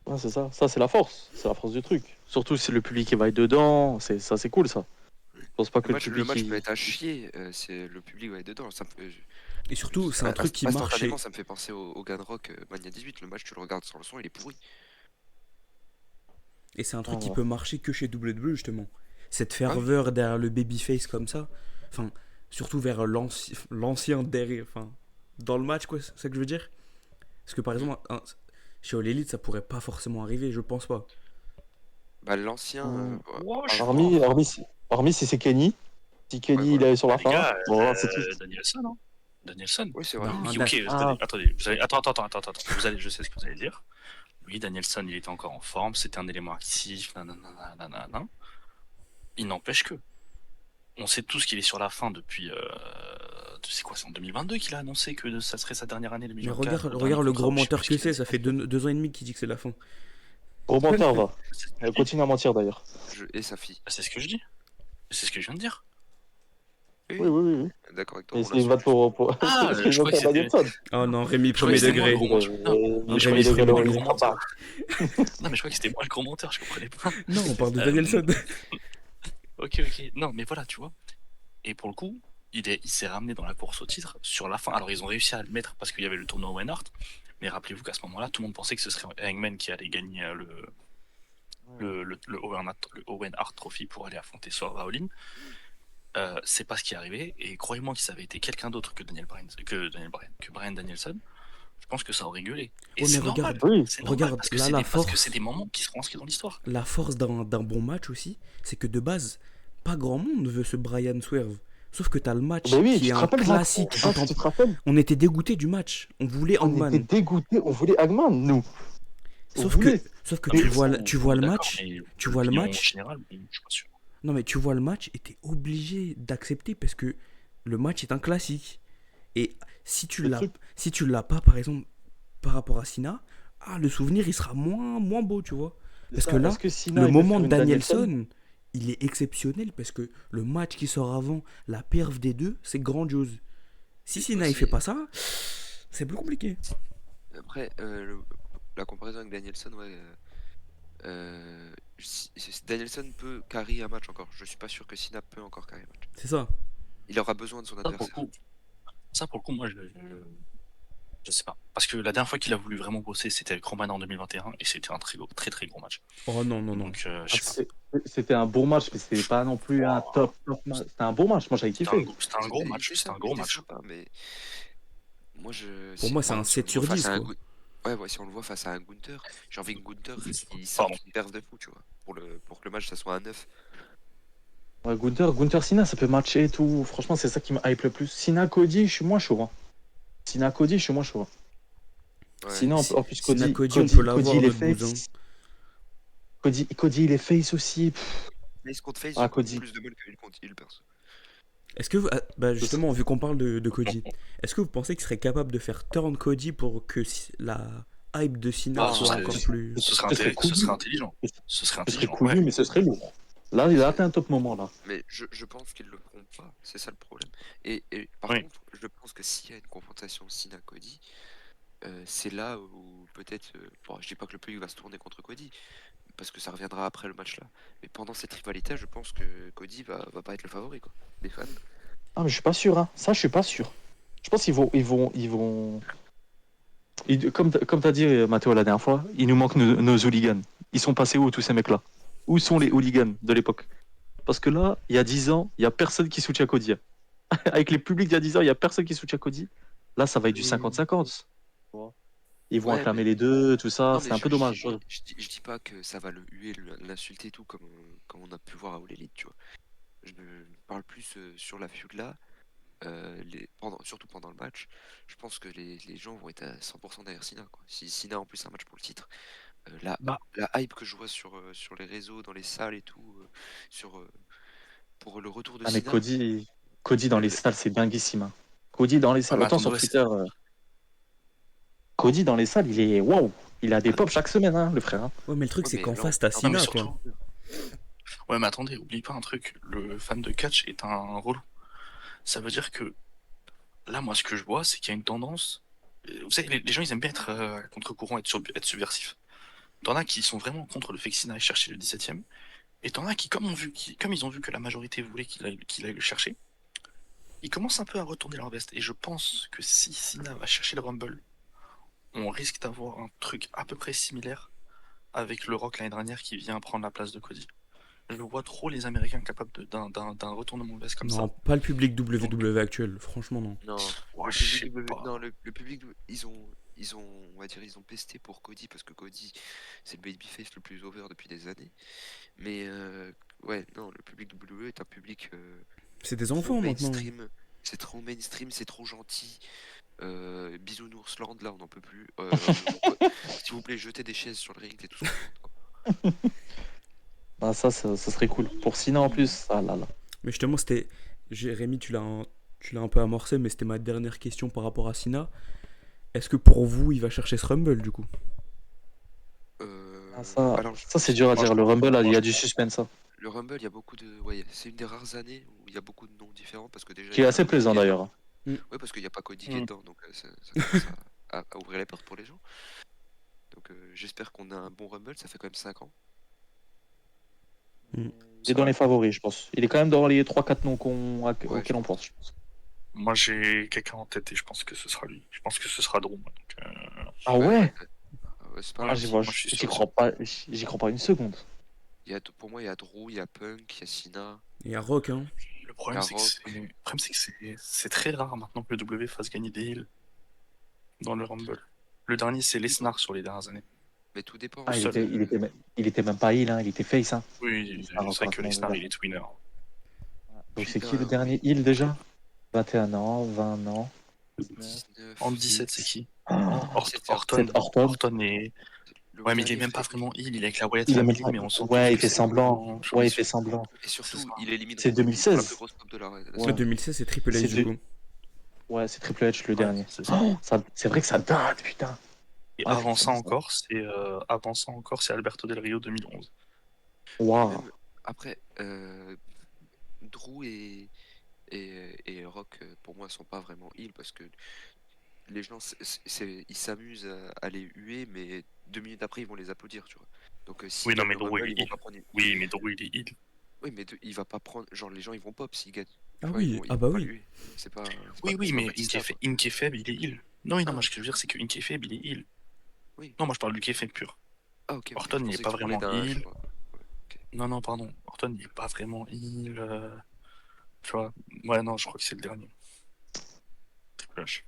Ouais, c'est ça. Ça, c'est la force. C'est la force du truc. Surtout si le public il va être dedans. Ça, c'est cool, ça. Je pense pas que le
Le
public.
match peut être à chier, c'est le public va être dedans.
Et surtout, c'est un truc qui marche.
Instantanément, ça me fait penser au Gun Rock Mania 18. Le match, tu le regardes sans le son, il est pourri.
Et c'est un truc
Ah,
qui
ouais.
peut marcher que chez WWE, justement. Cette
Ah oui.
ferveur derrière le babyface comme ça. Enfin, surtout vers l'ancien derrière. Enfin, dans le match, quoi, c'est ça que je veux dire. Parce que par exemple, chez All Elite, ça pourrait pas forcément arriver, je pense pas.
Bah, l'ancien. Ouais.
Wow, je
Hormis si c'est Kenny. Si Kenny
Ouais, voilà.
il est sur la
Les
fin.
gars,
Bon, c'est tout.
Danielson, hein. Danielson.
Oui, c'est vrai.
Non,
Oui,
Dan-
ok,
Ah,
attendez, attends. Vous allez, je sais ce que vous allez dire. Oui, Danielson, il était encore en forme, c'était un élément actif, nanana. Il n'empêche que, on sait tous qu'il est sur la fin depuis. C'est quoi, c'est en 2022 qu'il a annoncé que ça serait sa dernière année
Mais
2024.
regarde le gros menteur
je sais
que
plus ce qu'il a
c'est, ça
dit.
fait 2 ans et demi qu'il dit que c'est la fin.
gros menteur, va.
C'est ce que
Elle
je dis.
continue à mentir d'ailleurs.
Et sa fille.
C'est ce que je dis. C'est ce que je viens de dire.
Oui.
D'accord avec toi.
Et
On
c'est une vanne
l'assume,
pour.
Ah,
c'est une
je
vanne
crois que
pour
c'était.
Danielson.
Oh non, Rémi,
Je crois que
premier
c'était moi le
degré.
gros menteur. Non,
Rémi,
je crois que c'était
premier
moi le
degré.
gros menteur. Non, mais je crois que c'était moi le gros menteur, je comprenais pas.
Non, on parle de
Euh,
Danielson.
Ok. Non, mais voilà, tu vois. Et pour le coup, il s'est ramené dans la course au titre sur la fin. Alors, ils ont réussi à le mettre parce qu'il y avait le tournoi Owen Hart. Mais rappelez-vous qu'à ce moment-là, tout le monde pensait que ce serait Hangman qui allait gagner le Owen Hart Trophy pour aller affronter Sora Olin. C'est pas ce qui est arrivé. Et croyez-moi que ça avait été quelqu'un d'autre que Bryan Danielson, je pense que ça aurait gueulé. Et
Ouais, mais
c'est
regarde,
normal.
Oui.
C'est normal
regarde,
parce que
là,
c'est
la
parce que c'est
force,
des moments qui seront inscrits dans l'histoire.
la force d'un bon match aussi, c'est que de base, pas grand monde veut ce Brian Swerve. Sauf que t'as le
Ben
match
oui,
qui
tu
est
te
un
rappelles, Zach?
classique
Zach, tu te rappelles?
On était dégoûtés du match. On voulait
On était
Hangman.
dégoûtés, on voulait Hagman, nous. On
Sauf que,
voulait.
sauf que
Non, mais
tu
le
vois,
fond,
tu
on
vois
est
le
d'accord,
match,
mais
tu vois le
l'opinion
match.
générale, je suis pas sûr.
Non mais tu vois le match et t'es obligé d'accepter parce que le match est un classique. Et
Le truc,
si tu l'as pas par exemple par rapport à Cena, le souvenir il sera moins beau, tu vois.
c'est
Parce que
ça.
là,
Est-ce que
le
Cena, il peut
moment
faire
de
une Danielson?
Danielson, il est exceptionnel parce que le match qui sort avant, la perf des deux, c'est grandiose. Si
Et
Cena il fait
aussi,
pas ça, c'est plus compliqué.
après, la comparaison avec Danielson, ouais. Danielson peut carry un match encore. Je suis pas sûr que Cena peut encore carry un match.
C'est ça.
Il aura besoin de son
Ça, pour le
adversaire.
coup, moi, je sais pas. Parce que la dernière fois qu'il a voulu vraiment bosser, c'était avec Roman en 2021 et c'était un très gros match.
Oh non non non.
Donc, je sais
C'était un bon match, mais c'était pas non plus un
pas.
top match. C'était un bon match, moi j'avais
C'était
kiffé.
un gros
Il
match.
était
C'était un
sympa, il
gros
était
match.
sympa, mais moi,
Pour moi c'est
par
un
exemple, si on
7
le voit
sur
face
10
à un
quoi.
ouais, si on le voit face à un Gunther, j'ai envie que Gunther il sorte
Pardon.
une perf de fou, tu vois, pour que le match ça soit un 9.
Ouais, Gunther Cena, ça peut matcher et tout. Franchement, c'est ça qui me hype le plus. Cena Cody, je suis moins chaud. Hein. Cena Cody, je suis moins chaud. Hein.
Ouais.
Sinon,
Si,
en plus,
Sina Cody on peut
Cody,
l'avoir
il est
notre bousin.
face. Cody, il est face aussi. Pff,
Face contre face, j'ai
ah,
beaucoup
Cody.
plus de mal que contre heel, perso.
Est-ce que bah
Ce serait-
justement vu qu'on parle de Cody, est-ce que vous pensez qu'il serait capable de faire turn Cody pour que la hype de Cena
Ah,
soit encore plus.
ce serait
couillu.
intelligent. Ce serait
Ce serait
intelligent, ouais.
couillu, mais ce serait lourd. Là, il a atteint un top moment, là.
Mais je pense qu'ils le feront pas, c'est ça le problème. Et par
Oui.
contre, je pense que s'il y a une confrontation Cena-Cody, c'est là où peut-être. Bon, je dis pas que le public va se tourner contre Cody, parce que ça reviendra après le match là. Mais pendant cette rivalité, je pense que Cody va pas être le favori, quoi, des fans.
Ah, mais je suis pas sûr, hein. Ça, je suis pas sûr. Je pense comme t'as dit, Mathéo, la dernière fois, il nous manque nos hooligans. Ils sont passés où, tous ces mecs-là? Où sont les hooligans de l'époque? Parce que là, il y a 10 ans, il y a personne qui soutient Cody. Hein. Avec les publics d'il y a 10 ans, il y a personne qui soutient Cody. Là, ça va être du
Oui.
50-50. Ils vont
Ouais,
acclamer les deux, tout ça.
non,
C'est
mais
un peu dommage.
je dis pas que ça va le huer, l'insulter et tout, comme on a pu voir à All Elite, tu vois. Je parle plus sur la feud là, surtout pendant le match. Je pense que les gens vont être à 100% derrière Cena, quoi. Si Cena en plus un match pour le titre,
Bah,
la hype que je vois sur les réseaux, dans les salles et tout, sur, pour le retour de
Ah, mais
Cena,
Cody dans les
le-
salles, c'est dinguissime. Hein. Cody dans les
ouais,
salles.
mais
Autant sur
attends,
Twitter, Cody dans les salles, il est waouh. Il a des
ah,
pops chaque semaine, hein, le frère. Hein.
Ouais mais le truc
ouais,
c'est
mais
qu'en
là,
face t'as
non, mais
Cena quoi.
surtout. Ouais, mais attendez, oublie pas un truc. Le fan de catch est un relou. Ça veut dire que là, moi, ce que je vois, c'est qu'il y a une tendance. Vous savez, les gens, ils aiment bien être à contre-courant, être subversifs. T'en as qui sont vraiment contre le fait que Sina aille chercher le 17ème. Et t'en as qui, comme ils ont vu que la majorité voulait qu'il aille le chercher, ils commencent un peu à retourner leur veste. Et je pense que si Sina va chercher le Rumble, on risque d'avoir un truc à peu près similaire avec le Rock l'année dernière qui vient prendre la place de Cody. Je vois trop les Américains capables d'un retournement de veste comme
Non,
ça.
pas le public
Donc,
WWE actuel, franchement non.
non,
ouais,
le
je
public
sais
W,
pas.
non, le public on va dire, ils ont pesté pour Cody parce que Cody, c'est le babyface le plus over depuis des années. Mais ouais, non, le public WWE est un public
C'est des
trop
enfants maintenant.
mainstream. C'est trop mainstream, c'est trop gentil. Bisounoursland, là, on n'en peut plus. S'il vous plaît, jetez des chaises sur le ring, c'est tout ce qu'on demande, quoi.
Ah, ça serait cool. Pour Cena en plus, ah là là.
Mais justement c'était. Rémi tu l'as un peu amorcé mais c'était ma dernière question par rapport à Cena. Est-ce que pour vous il va chercher ce Rumble du coup?
Ah, ça,
Alors,
ça c'est dur à
Moi, je
dire. Le
pense.
Rumble, là, il
Moi,
y
je
a du
pense.
suspense. Hein.
le Rumble, il y a beaucoup de. Ouais, c'est une des rares années où il y a beaucoup de noms différents parce que déjà,
Qui
il
est
y a
assez
Cody
plaisant
qui est dedans.
d'ailleurs.
Mm.
Ouais, parce qu'il n'y a pas Cody qui est
Hmm.
dedans, donc ça commence à ouvrir les portes pour les gens. Donc j'espère qu'on a un bon Rumble, ça fait quand même 5 ans.
Il est
C'est
dans
vrai.
les favoris, je pense. Il est quand même dans les 3-4 noms
Ouais,
auxquels on pense. Je pense.
Moi, j'ai quelqu'un en tête et je pense que ce sera lui. Je pense que ce sera Drew. Moi. Donc,
Ah
ouais,
ouais?
ouais, c'est pas
ouais,
Ah,
gentil.
moi, je suis
j'y
sûr.
crois pas. J'y crois pas une seconde.
Pour moi, il y a Drew, il y a Punk, il y a Cena,
Il y a Rock hein.
Le
il y
problème,
a
c'est que
Rock.
c'est très rare maintenant que le W fasse gagner des heals dans le Rumble. Le dernier, c'est Lesnar sur les dernières années.
Mais tout dépend.
Ah,
seul.
il était même pas heal, hein. Il était face. Hein.
Oui,
Lesnar,
c'est vrai
encore
que
à ce
Lesnar,
moment-là.
il est twinner.
Donc c'est qui
Putain,
le dernier
oui.
heal déjà? 21 ans, 20 ans.
19,
En 17, c'est qui
Oh,
c'était
Orton.
c'est Orton.
Orton est.
Le
Ouais, mais il est
dernier
même pas
frère.
vraiment heal, il est avec la Wyatt
Il est même
Family,
pas...
mais on sent
Ouais,
tous
il
que
fait
c'est
semblant.
vraiment
Ouais, il
issu.
fait semblant.
Et surtout,
ça.
il élimine
C'est
Roman Reigns pour la
2016.
plus grosse pop de la
Ouais.
2016, c'est Triple H
C'est
du
deux-
coup.
Ouais, c'est Triple H le
Ouais,
dernier.
c'est ça.
Oh, c'est vrai que ça date, putain.
Et
Ouais,
avant ça
effectivement,
encore, c'est Alberto Del Rio 2011.
Waouh.
Même après, Drew et Rock, pour moi, sont pas vraiment heal parce que les gens, ils s'amusent à les huer, mais 2 minutes après, ils vont les applaudir, tu vois. Donc, s'ils
Oui, non,
gagnent
mais
le
Drew,
Rumble,
il
ils
est
vont
heal.
pas prendre.
Oui, mais Drew, il est heal.
Oui, mais il va pas prendre. Genre, les gens, ils vont pop s'ils gagnent.
Ah
Tu vois,
oui,
ils
ah
vont
bah
pas
oui.
le huer.
Oui, oui,
C'est pas
mais
Batista, quoi.
Inkefeb, il est heal. Non, oui, non,
Ah,
moi, ce que je veux dire, c'est que Inkefeb, il est heal.
oui.
Non, moi, je parle du Kefeb pur.
Ah, ok, ok. Je
Orton, il est
pensais que
pas
tu parlais
vraiment
d'un. Je sais
heal.
pas. Ouais, ok.
Non, non, pardon. Orton, il est pas vraiment heal. Tu vois. Ouais, non, je crois que c'est le dernier. Triple H.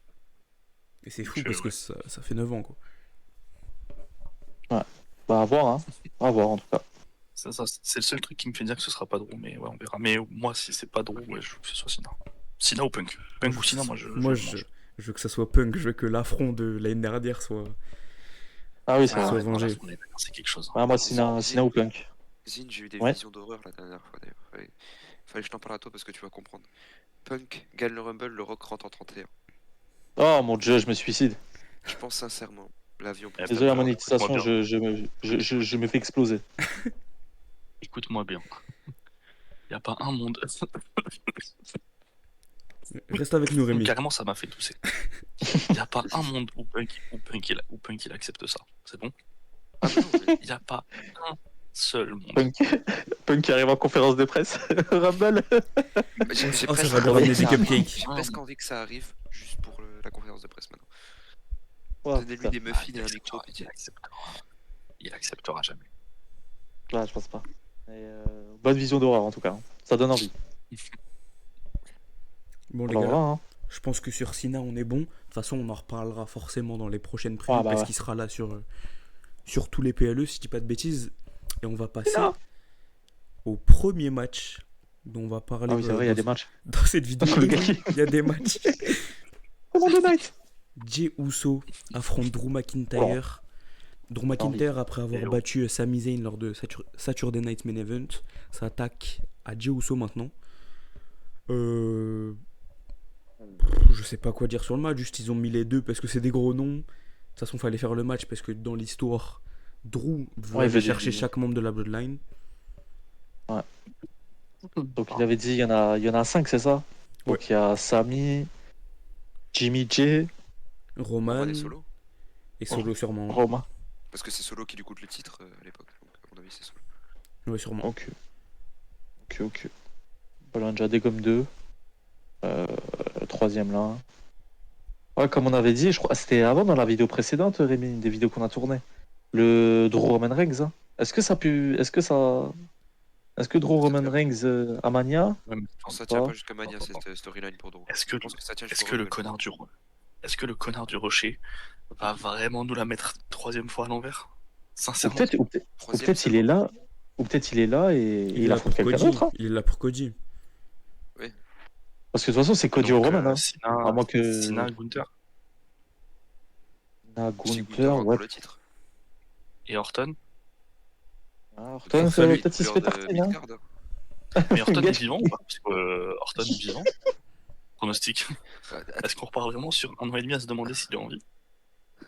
Et c'est
Donc,
fou parce que
ouais.
ça fait 9 ans quoi.
Ouais. Bah, à voir, hein. À voir, en tout cas.
C'est le seul truc qui me fait dire que ce sera pas Drew, mais ouais, on verra. Mais moi, si c'est pas Drew, ouais, je veux que ce soit Cena. Cena ou Punk.
Moi,
Punk
je
ou
veux que
Cena,
ça
moi,
soit-
je
moi,
le
je,
mange.
je veux que ça soit Punk, je veux que l'affront de l'année dernière
Ah oui, c'est
Ah
vrai.
soit
ouais, non, là,
vengé.
on est d'accord, c'est quelque chose. Hein.
Ouais, moi,
Zine,
Sina ou Punk.
J'ai eu des
Ouais.
visions d'horreur la dernière fois, d'ailleurs. Fallait que je t'en parle à toi parce que tu vas comprendre. Punk gagne le Rumble, le Rock rentre en 31.
Oh mon dieu, je me suicide.
Je pense sincèrement, l'avion pour
Eh,
Désolé, la
Stamford.
écoute-moi
monétisation,
bien.
je me fais exploser.
Écoute-moi bien. Il a pas un monde.
Reste avec nous Rémi.
Carrément, ça m'a fait tousser. Il n'y a pas un monde où Punk il accepte ça. C'est bon.
Ah, mais non, mais
Il n'y a pas un seul monde.
Punk qui arrive en conférence de presse. Rumble.
j'ai
Ça
presque
va lui
envie
ramener
que
des
ça arrive.
cupcakes.
J'ai presque envie que ça arrive juste pour la conférence de presse maintenant.
Oh,
Donnez-lui
putain.
des muffins et
il
un micro,
acceptera,
pitié.
il acceptera jamais.
Ouais, je pense pas. Bonne vision d'horreur en tout cas. Hein. Ça donne envie.
Bon les
Alors
gars,
voilà, hein.
je pense que sur Sina on est bon. De toute façon on en reparlera forcément dans les prochaines
Ah
previews
bah
parce
ouais.
qu'il sera là sur tous les PLE si je dis pas de bêtises. Et on va passer
là.
au premier match dont on va parler
Ah oui, c'est vrai, il y a des matchs.
dans cette vidéo.
Le gars qui-
Il y a des matchs.
Comment de Night
Jey Uso affronte Drew McIntyre. Drew McIntyre, après avoir
Hello.
battu Sami Zayn lors de Saturday Night Main Event, s'attaque à Jey Uso maintenant. Je sais pas quoi dire sur le match, juste ils ont mis les deux parce que c'est des gros noms. De toute façon, fallait faire le match parce que dans l'histoire, Drew veut
Ouais, il
aller
veut
chercher
du-
chaque membre de la Bloodline.
Donc il avait dit il y en a 5, c'est ça? Donc
Ouais.
il y a Sami, Jimmy J,
Roman
Roman et Solo.
et Solo sûrement.
Romain.
Parce que c'est Solo qui lui coûte le titre à l'époque. Donc, à mon avis, c'est Solo.
Ouais, sûrement.
Ok. Ok. Voilà, déjà des gommes 2. Troisième là. Ouais, comme on avait dit, je crois c'était avant dans la vidéo précédente, Rémi, des vidéos qu'on a tournées. Le Drew Roman Reigns. Hein. Est-ce que Drew Roman Reigns à Mania?
Ouais, mais
Non, ça
Pas.
tient pas jusqu'à Mania,
Attends,
cette storyline pour Drew.
Est-ce que,
Je pense que ça tient
est-ce
jusqu'au
que le
Rumble.
connard du Est-ce que le connard du rocher va vraiment nous la mettre troisième fois à l'envers?
Ou
Sincèrement.
Troisième,
il est là. Ou peut-être il est là et
Il est
il
là
affronte
pour
quelqu'un
Cody.
d'autre. Hein.
Il est là pour Cody.
Parce que de toute façon, c'est Cody
Donc,
ou Roman. Hein. À moins que.
Cena, Gunther
Na
Si
Gunther,
Gunther a
ouais.
encore le titre.
et Orton.
Ah,
Pour
Orton,
saluer
peut-être il se fait tartiner. Hein.
Midcard, hein.
Mais Orton est
Gâche-
vivant ou pas? Parce que Orton est vivant. Pronostic. Est-ce qu'on repart vraiment sur 1 an et demi à se demander s'il est en vie?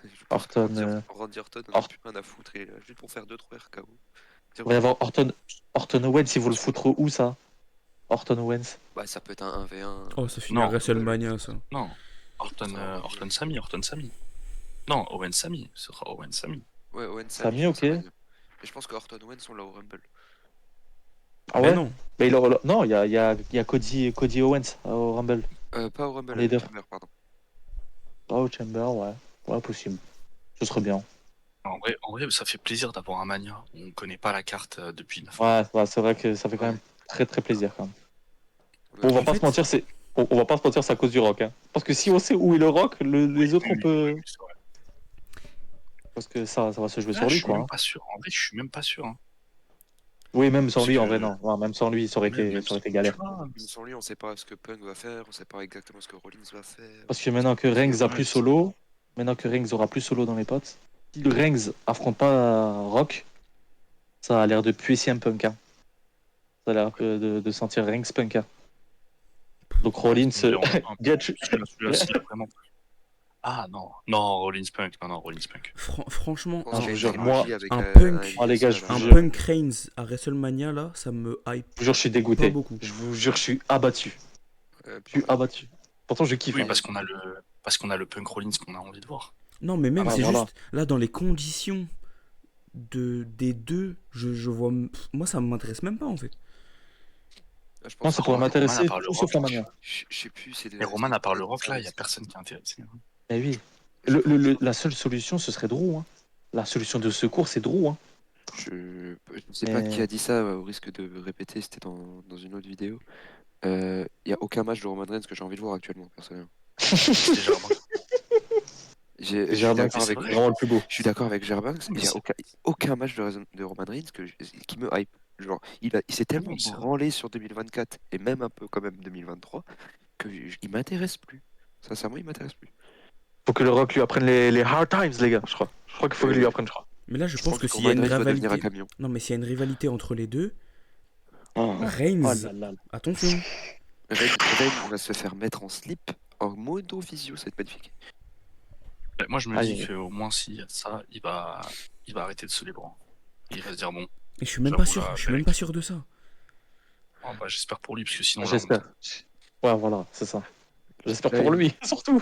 Je pense que
Orton,
Randy Orton, on a
Or-
plus rien à foutre. Et juste pour faire 2-3 RKO.
Il va y avoir Orton Owens, il faut le foutre où ça? Orton Owens.
Bah, ça peut être un 1v1.
Oh, ça finit
Non.
à WrestleMania ça.
Non. Orton Sami. Non, Owen Sami. Ce sera Owen Sami.
Ouais, Owen
Sami,
Sami,
ok.
Mais je pense que Orton Owens, on l'a au Rumble.
Ah
Mais
ouais?
non.
Mais non, il y a Cody Owens au Rumble.
Pas au Rumble,
Les deux.
Chamber, pardon.
Ah, au Chamber, ouais. Ouais, possible. Ce serait bien.
En vrai, ça fait plaisir d'avoir un Mania. On connaît pas la carte depuis 9 ans.
Ouais, c'est vrai que ça fait quand
Ouais.
même très très plaisir quand même.
Ouais,
Bon, on va
En
pas
fait-
se mentir, on va pas se mentir, c'est à cause du rock. Hein. Parce que si on sait où est le rock, les autres on peut.
C'est vrai.
Parce que ça va se jouer
Là,
sur
je
lui,
suis
quoi.
même
Hein.
pas sûr. En vrai, je suis même pas sûr. Hein.
Oui, même sans
Parce
lui, en
que
vrai, non. Ouais, même sans lui, ça aurait
même,
été,
même
ça aurait
si-
été
tu
galère.
vois,
Même sans lui, on sait pas ce que Punk va faire, on sait pas exactement ce que Rollins va faire.
Parce que maintenant que Reigns a
ouais,
plus
c'est-
solo, maintenant que Reigns aura plus solo dans les potes, si le Reigns affronte pas Rock, ça a l'air de puer CM Punk. Hein. Ça a l'air de sentir Reigns Punk. Hein. Donc
ouais,
Rollins,
ça me dérange pas un peu.
Getch,
Celui-là, s'il a vraiment. Ah non, non, Rollins Punk, non, Rollins Punk.
Franchement,
Je pense
Ah,
qu'il
je
y a
vous
une
jure, moi,
trilogie avec
un
un
Punk,
oh, les gars, je
NWSL à
vous
la
un
jure.
fin.
Punk Reigns à WrestleMania, là, ça me hype
je vous jure, je suis
pas
dégoûté.
beaucoup.
Je vous jure, je suis abattu. Je suis
Pareil.
abattu. Pourtant, je kiffe.
Oui,
Hein.
parce qu'on a le Punk Rollins qu'on a envie de voir.
Non, mais même,
Ah,
c'est
voilà.
juste, là, dans les conditions des deux, je vois. Moi, ça m'intéresse même pas, en fait.
Je
Moi,
pense
ça
que
pourrait
Roman, à
m'intéresser
part le
tout sauf
Rock,
la Mania.
je sais plus,
et Roman, à part le
c'était
Rock,
ça,
là, il
mais
n'y a personne qui est intéressé. Hein.
Eh oui.
je sais pas,
La seule solution, ce serait Drew. Hein. La solution de secours, c'est Drew. Hein.
je sais pas qui
Mais
a dit ça, au risque de répéter, c'était dans une autre vidéo. Il y a aucun match de Roman Reigns que j'ai envie de voir actuellement, personnellement.
C'est Germain.
Je suis
Germain,
d'accord
Mais c'est
avec
vrai.
vraiment le plus beau.
Je suis d'accord avec Gerbanks,
Mais
il n'y a
c'est
aucun match de Roman Reigns qui me hype. Genre, il s'est tellement
oui, c'est vrai.
branlé sur 2024 et même un peu quand même 2023 que il m'intéresse plus. Sincèrement, il m'intéresse plus.
Faut que le Rock lui apprenne les hard times, les gars. Je crois. Je crois qu'il faut qu'il lui
Euh,
apprenne, je crois.
Mais là, je
je
pense
pense
que
que
s'il y a
Roman
une
Reigns doit devenir un
rivalité.
camion.
Non, mais s'il y a une rivalité entre les deux,
Oh,
Reigns,
là là.
attention.
Reigns va se faire mettre en slip en modo visio, c'est magnifique.
Bah, moi, je me
Aïe,
dis
aïe.
qu'au moins, s'il y a ça, il va arrêter de se les bras. Il va se dire, bon,
Et je suis même pas
j'avoue,
sûr,
là,
je suis même
mec.
pas sûr de ça.
Oh, bah, j'espère pour lui, parce que sinon, la honte.
J'espère. Ouais, voilà, c'est ça. J'espère
Là,
pour lui, surtout.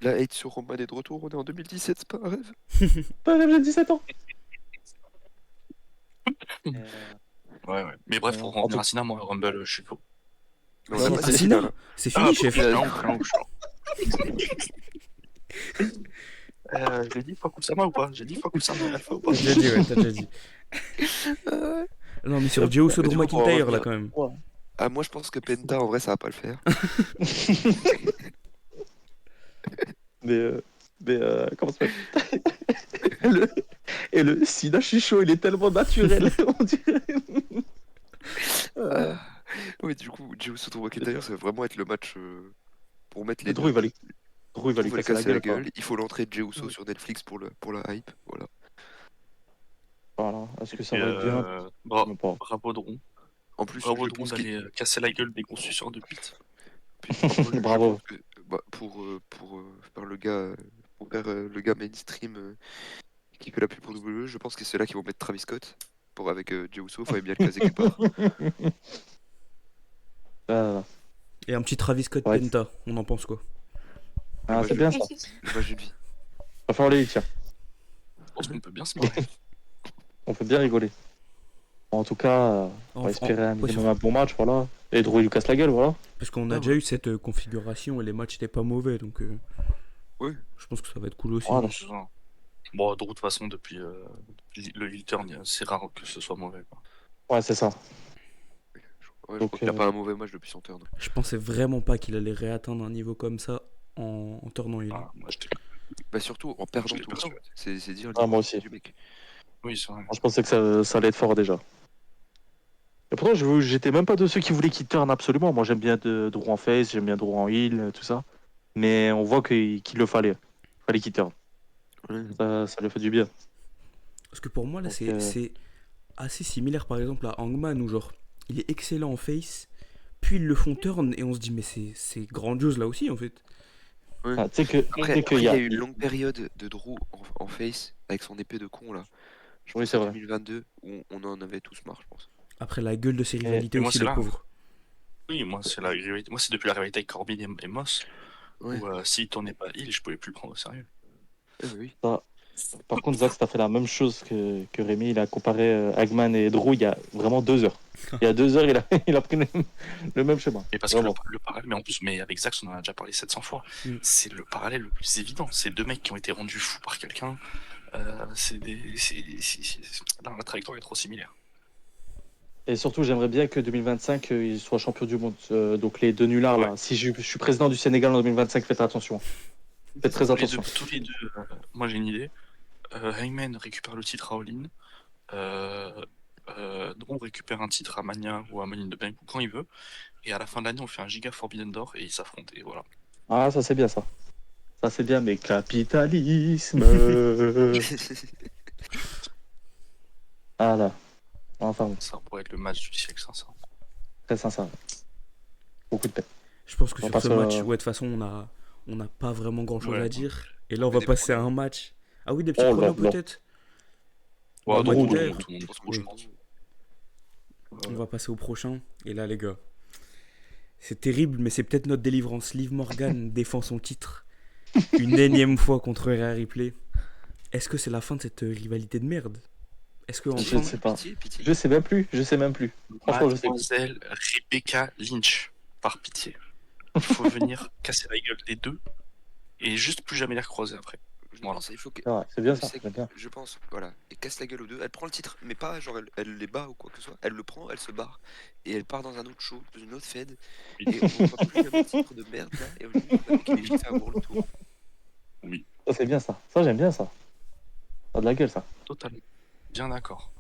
la hate sur Roman est de retour, on est en 2017, c'est pas un rêve.
J'ai 17 ans.
Ouais, ouais. Mais bref, pour
En
revenir
tout-
à Cena, moi, Rumble, je suis faux.
Mais on
Non,
a
non,
pas
c'est
dit
Cena,
là.
c'est fini, chef.
Je suis un ouf. J'ai dit Fakusama ou pas? J'ai dit Fakusama Alpha ou pas?
T'as déjà dit, ouais, t'as déjà dit. Non, mais sur Joe Uso
Mais
Drew
du coup, pour en
McIntyre, là,
revenir,
quand même.
moi je pense que Penta en vrai ça va pas le faire.
mais comment ça s'appelle le... Et le Sida, je suis chaud, il est tellement naturel, on dirait.
Ah. Oui, du coup, Jey Uso McIntyre, ça va vraiment être le match pour mettre les
Drew,
deux.
Drew, il va lui
Faut lui
casser la gueule. Quoi.
Il faut l'entrée de Jey Uso
Oui.
sur Netflix pour la hype. Voilà.
Voilà. Est-ce que ça
Et,
va être bien Même pas.
bravo Drew.
En plus,
Bravo
je
Drew
pense qu'il.
d'aller casser la gueule des gros suceurs de bite.
Je
Bravo.
pense que pour faire le gars, pour faire le gars mainstream qui fait la pub pour WWE, je pense que c'est là qu'ils vont mettre Travis Scott avec Jey Uso. Fallait bien le caser quelque part.
Ah,
Et un petit Travis Scott
Ouais.
Penta, on en pense quoi?
ah, c'est bien ça.
Le match d'une vie.
Va falloir les tiens.
Je pense qu'on peut bien se marrer.
On peut bien rigoler. En tout cas, on va espérer un minimum un bon match, voilà. Et Drew, il lui casse la gueule, voilà.
Parce qu'on a
Ah,
déjà
ouais.
eu cette configuration et les matchs étaient pas mauvais, donc
Oui.
je pense que ça va être cool aussi.
Voilà.
C'est ça. Bon, Drew, de toute façon, depuis le heel turn, c'est rare que ce soit mauvais. Quoi.
Ouais, c'est ça.
Ouais, je
Donc,
crois qu'il a pas un mauvais match depuis son turn.
Je pensais vraiment pas qu'il allait réatteindre un niveau comme ça en tournant heel.
Ah, moi, j'étais.
Bah surtout en perdant
Je l'ai
tout le temps.
persuadé.
C'est dire
Ah, moi aussi.
du mec.
Oui, c'est vrai.
Moi, je pensais que ça allait être fort déjà. Et pourtant, j'étais même pas de ceux qui voulaient qu'il turn absolument. Moi, j'aime bien Drew en face, j'aime bien Drew en heel, tout ça. Mais on voit qu'il le fallait. Il fallait qu'il turn.
Ouais.
Ça lui fait du bien.
Parce que pour moi, là,
Donc,
c'est assez similaire par exemple à Hangman où genre il est excellent en face, puis ils le font turn et on se dit mais c'est grandiose là aussi en fait.
Ouais.
Ah, tu sais que
Après,
dès qu'il
il
y
y
a.
a eu une longue période de Drew en face avec son épée de con là. Je
Oui,
pense
c'est
en
vrai.
2022 où on en avait tous marre, je pense.
Après la gueule de ses rivalités
et moi,
aussi
c'est
le
là.
pauvre.
Oui, moi, c'est la rivalité. Moi, c'est depuis la rivalité avec Corbin et Moss.
Ouais.
Où s'il tournait pas heel, je pouvais plus le prendre au sérieux.
Oui.
Par contre, Zach, t'as fait la même chose que Rémi. Il a comparé Hagman et Drew il y a vraiment 2 heures. Il y a 2 heures, il a pris le même chemin.
Et parce
Vraiment.
que le parallèle, mais en plus, mais avec Zach, on en a déjà parlé 700 fois.
Mm.
C'est le parallèle le plus évident. C'est deux mecs qui ont été rendus fous par quelqu'un. Là, la trajectoire est trop similaire.
Et surtout, j'aimerais bien que 2025, il soit champion du monde. Donc les deux nullards, là. Si je suis président du Sénégal en 2025, faites attention. Faites très attention.
Tous les deux, moi j'ai une idée. Hangman récupère le titre à All In. Drew récupère un titre à Mania ou à Money in the Bank ou quand il veut. Et à la fin de l'année, on fait un giga Forbidden Door et ils s'affrontent. Et voilà.
Ah, ça c'est bien ça. Ça c'est bien, mais capitalisme. Ah là. Enfin, bon,
Ça pourrait être le match du siècle, sincèrement.
très sincère. Beaucoup de peine.
Je pense que
On
sur
passe
ce
au-
match, ouais, de toute façon, on n'a pas vraiment grand chose
Ouais.
à dire. Et là, on
Mais
va
des
passer à
pronos.
un match. Ah oui, des petits
Oh là
pronos
là.
peut-être.
Ouais,
Bah,
non,
Drew,
tout le
Drew.
monde, tout le monde,
Je pense
Drew, je
que
pense.
On va passer au prochain. Et là, les gars, c'est terrible, mais c'est peut-être notre délivrance. Liv Morgan défend son titre une énième fois contre Rhea Ripley. Est-ce que c'est la fin de cette rivalité de merde? Est-ce que
Je
enfin,
sais pas.
Pitié, pitié.
Je sais même plus. Je sais même plus. Franchement, je sais plus.
Mademoiselle Rebecca Lynch, par pitié. Il faut venir casser la gueule des deux et juste plus jamais les recroiser après.
Je
Voilà.
pense, il faut que.
C'est vrai, c'est bien
je
ça.
sais que-
J'aime bien.
Je pense, voilà. Elle casse la gueule aux deux. Elle prend le titre, mais pas genre elle les bat ou quoi que ce soit. Elle le prend, elle se barre. Et elle part dans un autre show, dans une autre fed. Et on voit plus jamais de titre de merde là. Et on lui dit qu'il est juste fait un World Tour.
Ça c'est bien ça. Ça j'aime bien ça. Ça a de la gueule ça.
Totalement. Bien d'accord.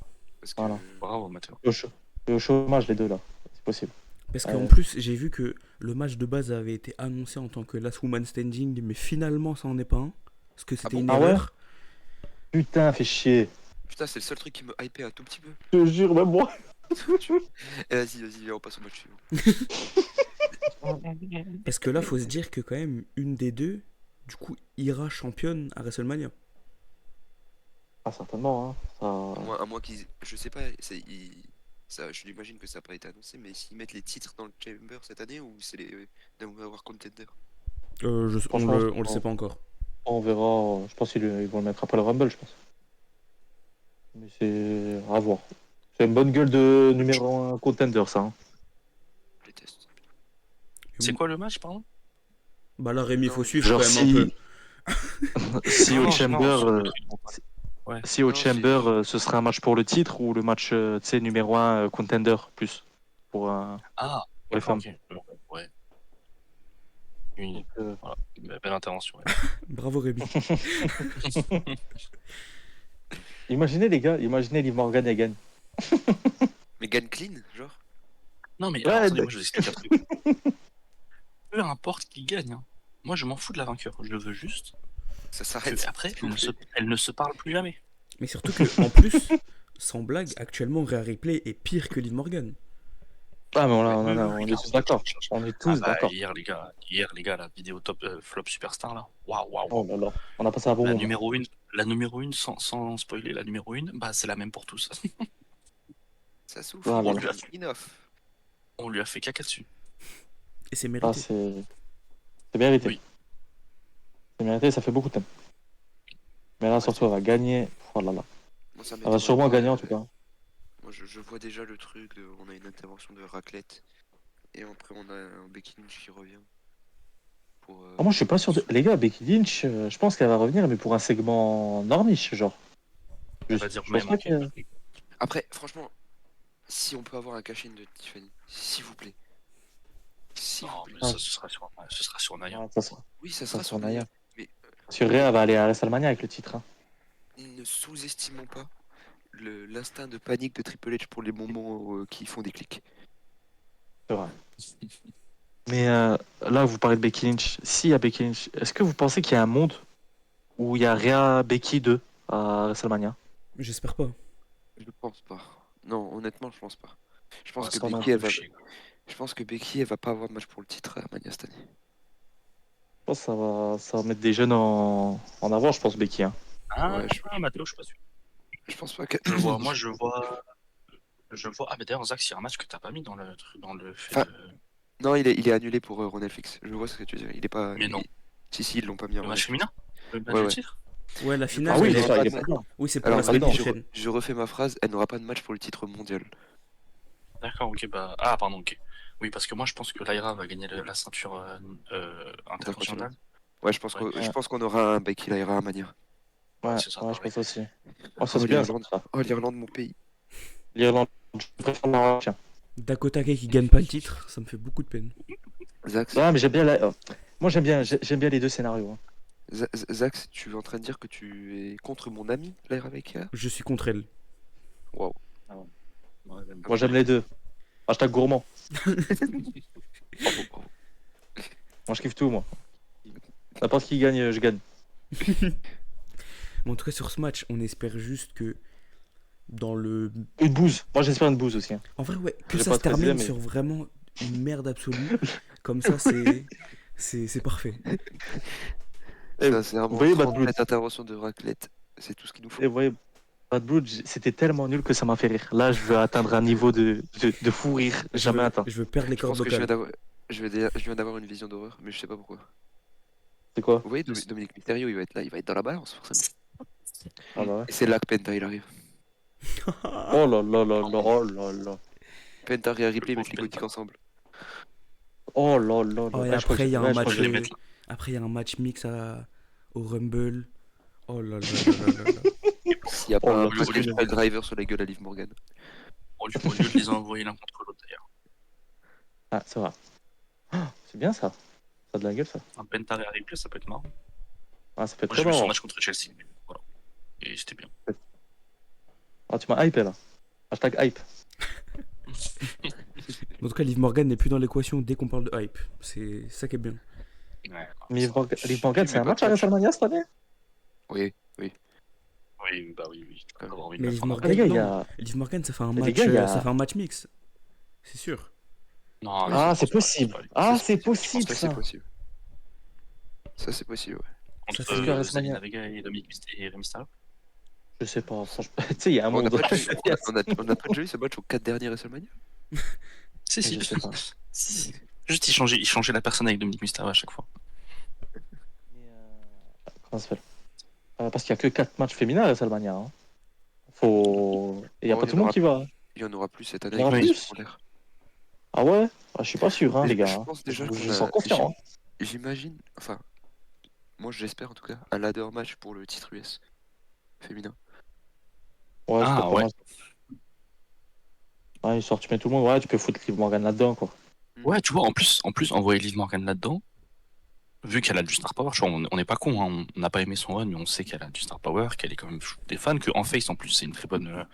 Parce que.
Voilà.
Bravo, Mathéo.
Et au chômage les deux là. C'est possible.
parce qu'en plus, j'ai vu que le match de base avait été annoncé en tant que Last Woman Standing, mais finalement, ça en est pas un. Parce que c'était
bon
une
Ah ouais
erreur.
Putain, fait chier.
Putain, c'est le seul truc qui me hypait un tout petit peu.
Je te jure, même moi.
Vas-y, viens, on passe au match suivant.
Parce que là, faut se dire que quand même, une des deux, du coup, ira championne à WrestleMania.
Ah certainement. Hein. Ça...
À moins qu'ils. Je sais pas, ça, je l'imagine que ça n'a pas été annoncé, mais s'ils mettent les titres dans le Chamber cette année ou c'est les Number One Contender?
On
Franchement,
on le sait pas encore.
On verra. Je pense qu'ils vont le mettre après le Rumble, je pense. Mais c'est à voir. C'est une bonne gueule de numéro 1 contender ça. Hein.
Je les teste.
C'est quoi le match, pardon?
Bah là, Rémi,
Non,
faut suivre
Genre
quand même un peu.
si
Non,
au
non,
Chamber,
non, Ouais.
si au
Non,
Chamber,
c'est-
ce serait un match pour le titre ou le match, tu sais, numéro 1 contender plus pour,
Ah,
pour les femmes.
ok. Ouais. Une
Donc,
voilà. Belle intervention. Ouais.
Bravo, Rémi.
imaginez les gars, imaginez Liv Morgan et gagne.
Mais gagne clean, genre?
Non, mais
Ouais,
alors, attendez,
mais-
moi je vous explique un truc. Peu importe qui gagne. Hein. Moi, je m'en fous de la vainqueur. Je veux juste
Ça
que
s'arrête.
après, elle ne se parle plus jamais.
Mais surtout que, en plus, sans blague, actuellement, Rhea Ripley est pire que Liv Morgan.
Ah mais
Oui,
on est tous d'accord. On est tous d'accord.
Hier, les gars, la vidéo top flop superstar là. Waouh.
Oh là là, on a passé un bon
La
moment.
numéro 1, sans spoiler, la numéro 1, bah c'est la même pour tous.
Ça souffle.
Ah là
là.
Enough.
On lui a fait caca dessus.
Et c'est
Ah,
mérité.
c'est mérité.
Oui.
C'est mérité, ça fait beaucoup de temps. Mais là, surtout, elle va gagner. Oh là là.
Moi, ça
Elle va
m'étonnerait
sûrement
pas,
gagner en tout cas.
Moi, je vois déjà le truc de. On a une intervention de raclette. Et après, on a un Becky Lynch qui revient. Pour,
Ah, moi, je suis pas sûr de. Les gars, Becky Lynch, je pense qu'elle va revenir, mais pour un segment normiche, genre.
On va dire
je pense
même.
pas
Ok.
qu'elle-
Après, franchement, si on peut avoir un cash-in de Tiffany, s'il vous plaît. S'il vous
Non,
plaît.
mais ça, ce sera sur Naya.
Ouais, ça sera.
Oui, ça
Ça
sera
sera
sur
Nia.
Nia. Mais
Parce que Rhea va aller à WrestleMania avec le titre. Hein.
ne sous-estimons pas l'instinct de panique de Triple H pour les moments qui font des clics.
C'est vrai. Mais là, vous parlez de Becky Lynch. S'il y a Becky Lynch, est-ce que vous pensez qu'il y a un monde où il y a Rhea Becky 2 à WrestleMania?
J'espère pas.
Je pense pas. Non, honnêtement, je pense pas. Je pense
Ouais,
que
ça m'a
Becky,
un peu chier.
je pense que Becky, elle va pas avoir de match pour le titre à Mania cette année.
Je pense que ça va mettre des jeunes en avant, je pense, Becky. Hein.
Ah,
Ouais,
Mathéo, je suis pas sûr.
Je pense pas que.
Je vois. Ah, mais d'ailleurs, Zach, s'il y a un match que t'as pas mis dans le fait
Enfin,
de.
Non, il est annulé pour Ronald Fix. Je vois ce que tu veux dire. Il est pas.
Mais non.
Si, ils l'ont pas mis en
Le match féminin? Le match
Ouais,
de
ouais.
titre?
Ouais, la finale,
Ah oui,
elle
il
est-
est pas
il est
de-
pas bien.
oui, c'est pour
Alors,
la semaine
attends,
prochaine.
je refais ma phrase. Elle n'aura pas de match pour le titre mondial.
D'accord, ok, bah. Ah, pardon, ok. Oui, parce que moi, je pense que Lyra va gagner la ceinture internationale.
Ouais, je pense
Ouais.
je pense qu'on aura un Becky Lyra à Mania.
Ouais,
c'est ça,
ouais, je
pareil.
pense aussi. Oh, ça c'est bien,
l'Irlande.
ça.
Oh, l'Irlande, mon pays.
L'Irlande, je préfère le Maroc.
Dakota Kai qui gagne pas le titre, ça me fait beaucoup de peine.
Zach,
Ouais, mais j'aime bien moi j'aime bien les deux scénarios. Hein.
Zach, tu es en train de dire que tu es contre mon ami, Lyra Vega?
Je suis contre elle.
Waouh.
Ouais, j'aime
Moi, j'aime les deux. Hashtag gourmand.
Bravo, bravo.
Moi, je kiffe tout, moi. N'importe qui gagne, je gagne.
Mais en tout cas, sur ce match, on espère juste que dans le.
Une bouse. Moi, j'espère une bouse aussi. Hein.
En vrai, ouais, que
J'ai
ça
pas
se termine
précisé, mais-
sur vraiment une merde absolue. Comme ça, c'est parfait.
Eh,
Ça, c'est
vous
vraiment
voyez Bad
30
Blood
mètres d'intervention de raclette. C'est tout ce qu'il nous faut.
Et vous voyez, Bad Blood, c'était tellement nul que ça m'a fait rire. Là, je veux atteindre un niveau de fou rire jamais atteint.
Je veux perdre les
Je
cordes
pense que je viens
vocales.
d'avoir, je viens d'avoir une vision d'horreur, mais je sais pas pourquoi.
C'est quoi?
Vous voyez, Dominique Mysterio, il va être là, il va être dans la balance, forcément.
Ah bah ouais.
Et c'est là que Penta, il arrive.
Oh là là là là, oh là là.
Penta et Ripley
Je
mettent les
pense
gothiques
Penta.
ensemble.
Oh là là
Oh,
là.
et
Ouais, je crois
après,
que
il y a
ouais,
un
je crois
match.
que
Je vais les mettre là.
Après, il y a un match mix au Rumble. Oh là là là là là là.
S'il n'y a
Oh
pas
là,
un
qu'est-ce
British
que-
Pile Driver sur la gueule à Liv Morgan.
Au lieu de les envoyer l'un contre l'autre d'ailleurs.
Ah, c'est vrai. Ah, c'est bien ça. Ça a de la gueule ça.
Un Penta et un replay, ça peut être marrant.
Ah, ça peut être
Moi
très
j'ai vu son
marrant.
match contre Chelsea. Voilà. Et c'était bien.
Ah, tu m'as hypé là. Hashtag hype.
En tout cas, Liv Morgan n'est plus dans l'équation dès qu'on parle de hype. C'est ça qui est bien.
Ouais.
Mais Liv Morgan,
mais
c'est un
pas
match à
de match.
WrestleMania cette année?
Oui,
Oui, bah oui. Tu peux avoir envie de
Mais
la
Liv
prendre.
Morgan,
Les gars, il y
non.
a.
Liv Morgan, ça fait un
Mais les
match,
gars, il y a-
ça fait un match mix. C'est sûr.
Non,
Oui,
non,
Ah,
je
c'est
pense pas,
possible.
je pense pas.
Ah, c'est
ça
possible
c'est
ça.
possible. Ça c'est possible, ouais.
Contre
Ça fait
que WrestleMania.
Zelina Vega et Dominic Mysterio et Rey Mysterio.
Je sais pas, franchement. Tu sais, il y a un
On n'a
monde.
pas, déjà eu- on a pas déjà eu ce match aux 4 derniers WrestleMania?
Si,
Je sais pas.
Si. Juste, il changeait la personne avec Dominic Mysterio à chaque fois.
Comment ça s'appelle? Parce qu'il y a que 4 matchs féminins à WrestleMania. Hein. Faut. Et il y a
Bon,
pas
il y
tout
en
le monde
aura-
qui va.
Il y en aura plus cette année
Il y en aura
avec les
plus
Jeux Olympiques.
Ah ouais? Ah, je suis pas sûr, hein, les gars.
Je
hein.
pense déjà
Je
qu'on
sens
a-
confiant. Hein.
J'imagine, enfin, moi j'espère en tout cas, un ladder match pour le titre US féminin.
Ouais,
Ah,
c'est pas
ouais.
mal. Ouais, histoire, tu mets tout le monde. Ouais, tu peux foutre Liv Morgan là-dedans, quoi.
Ouais, tu vois, en plus envoyer Liv Morgan là-dedans, vu qu'elle a du star power, tu vois, on n'est pas con, hein, on n'a pas aimé son run, mais on sait qu'elle a du star power, qu'elle est quand même des fans, qu'en face en plus c'est une très bonne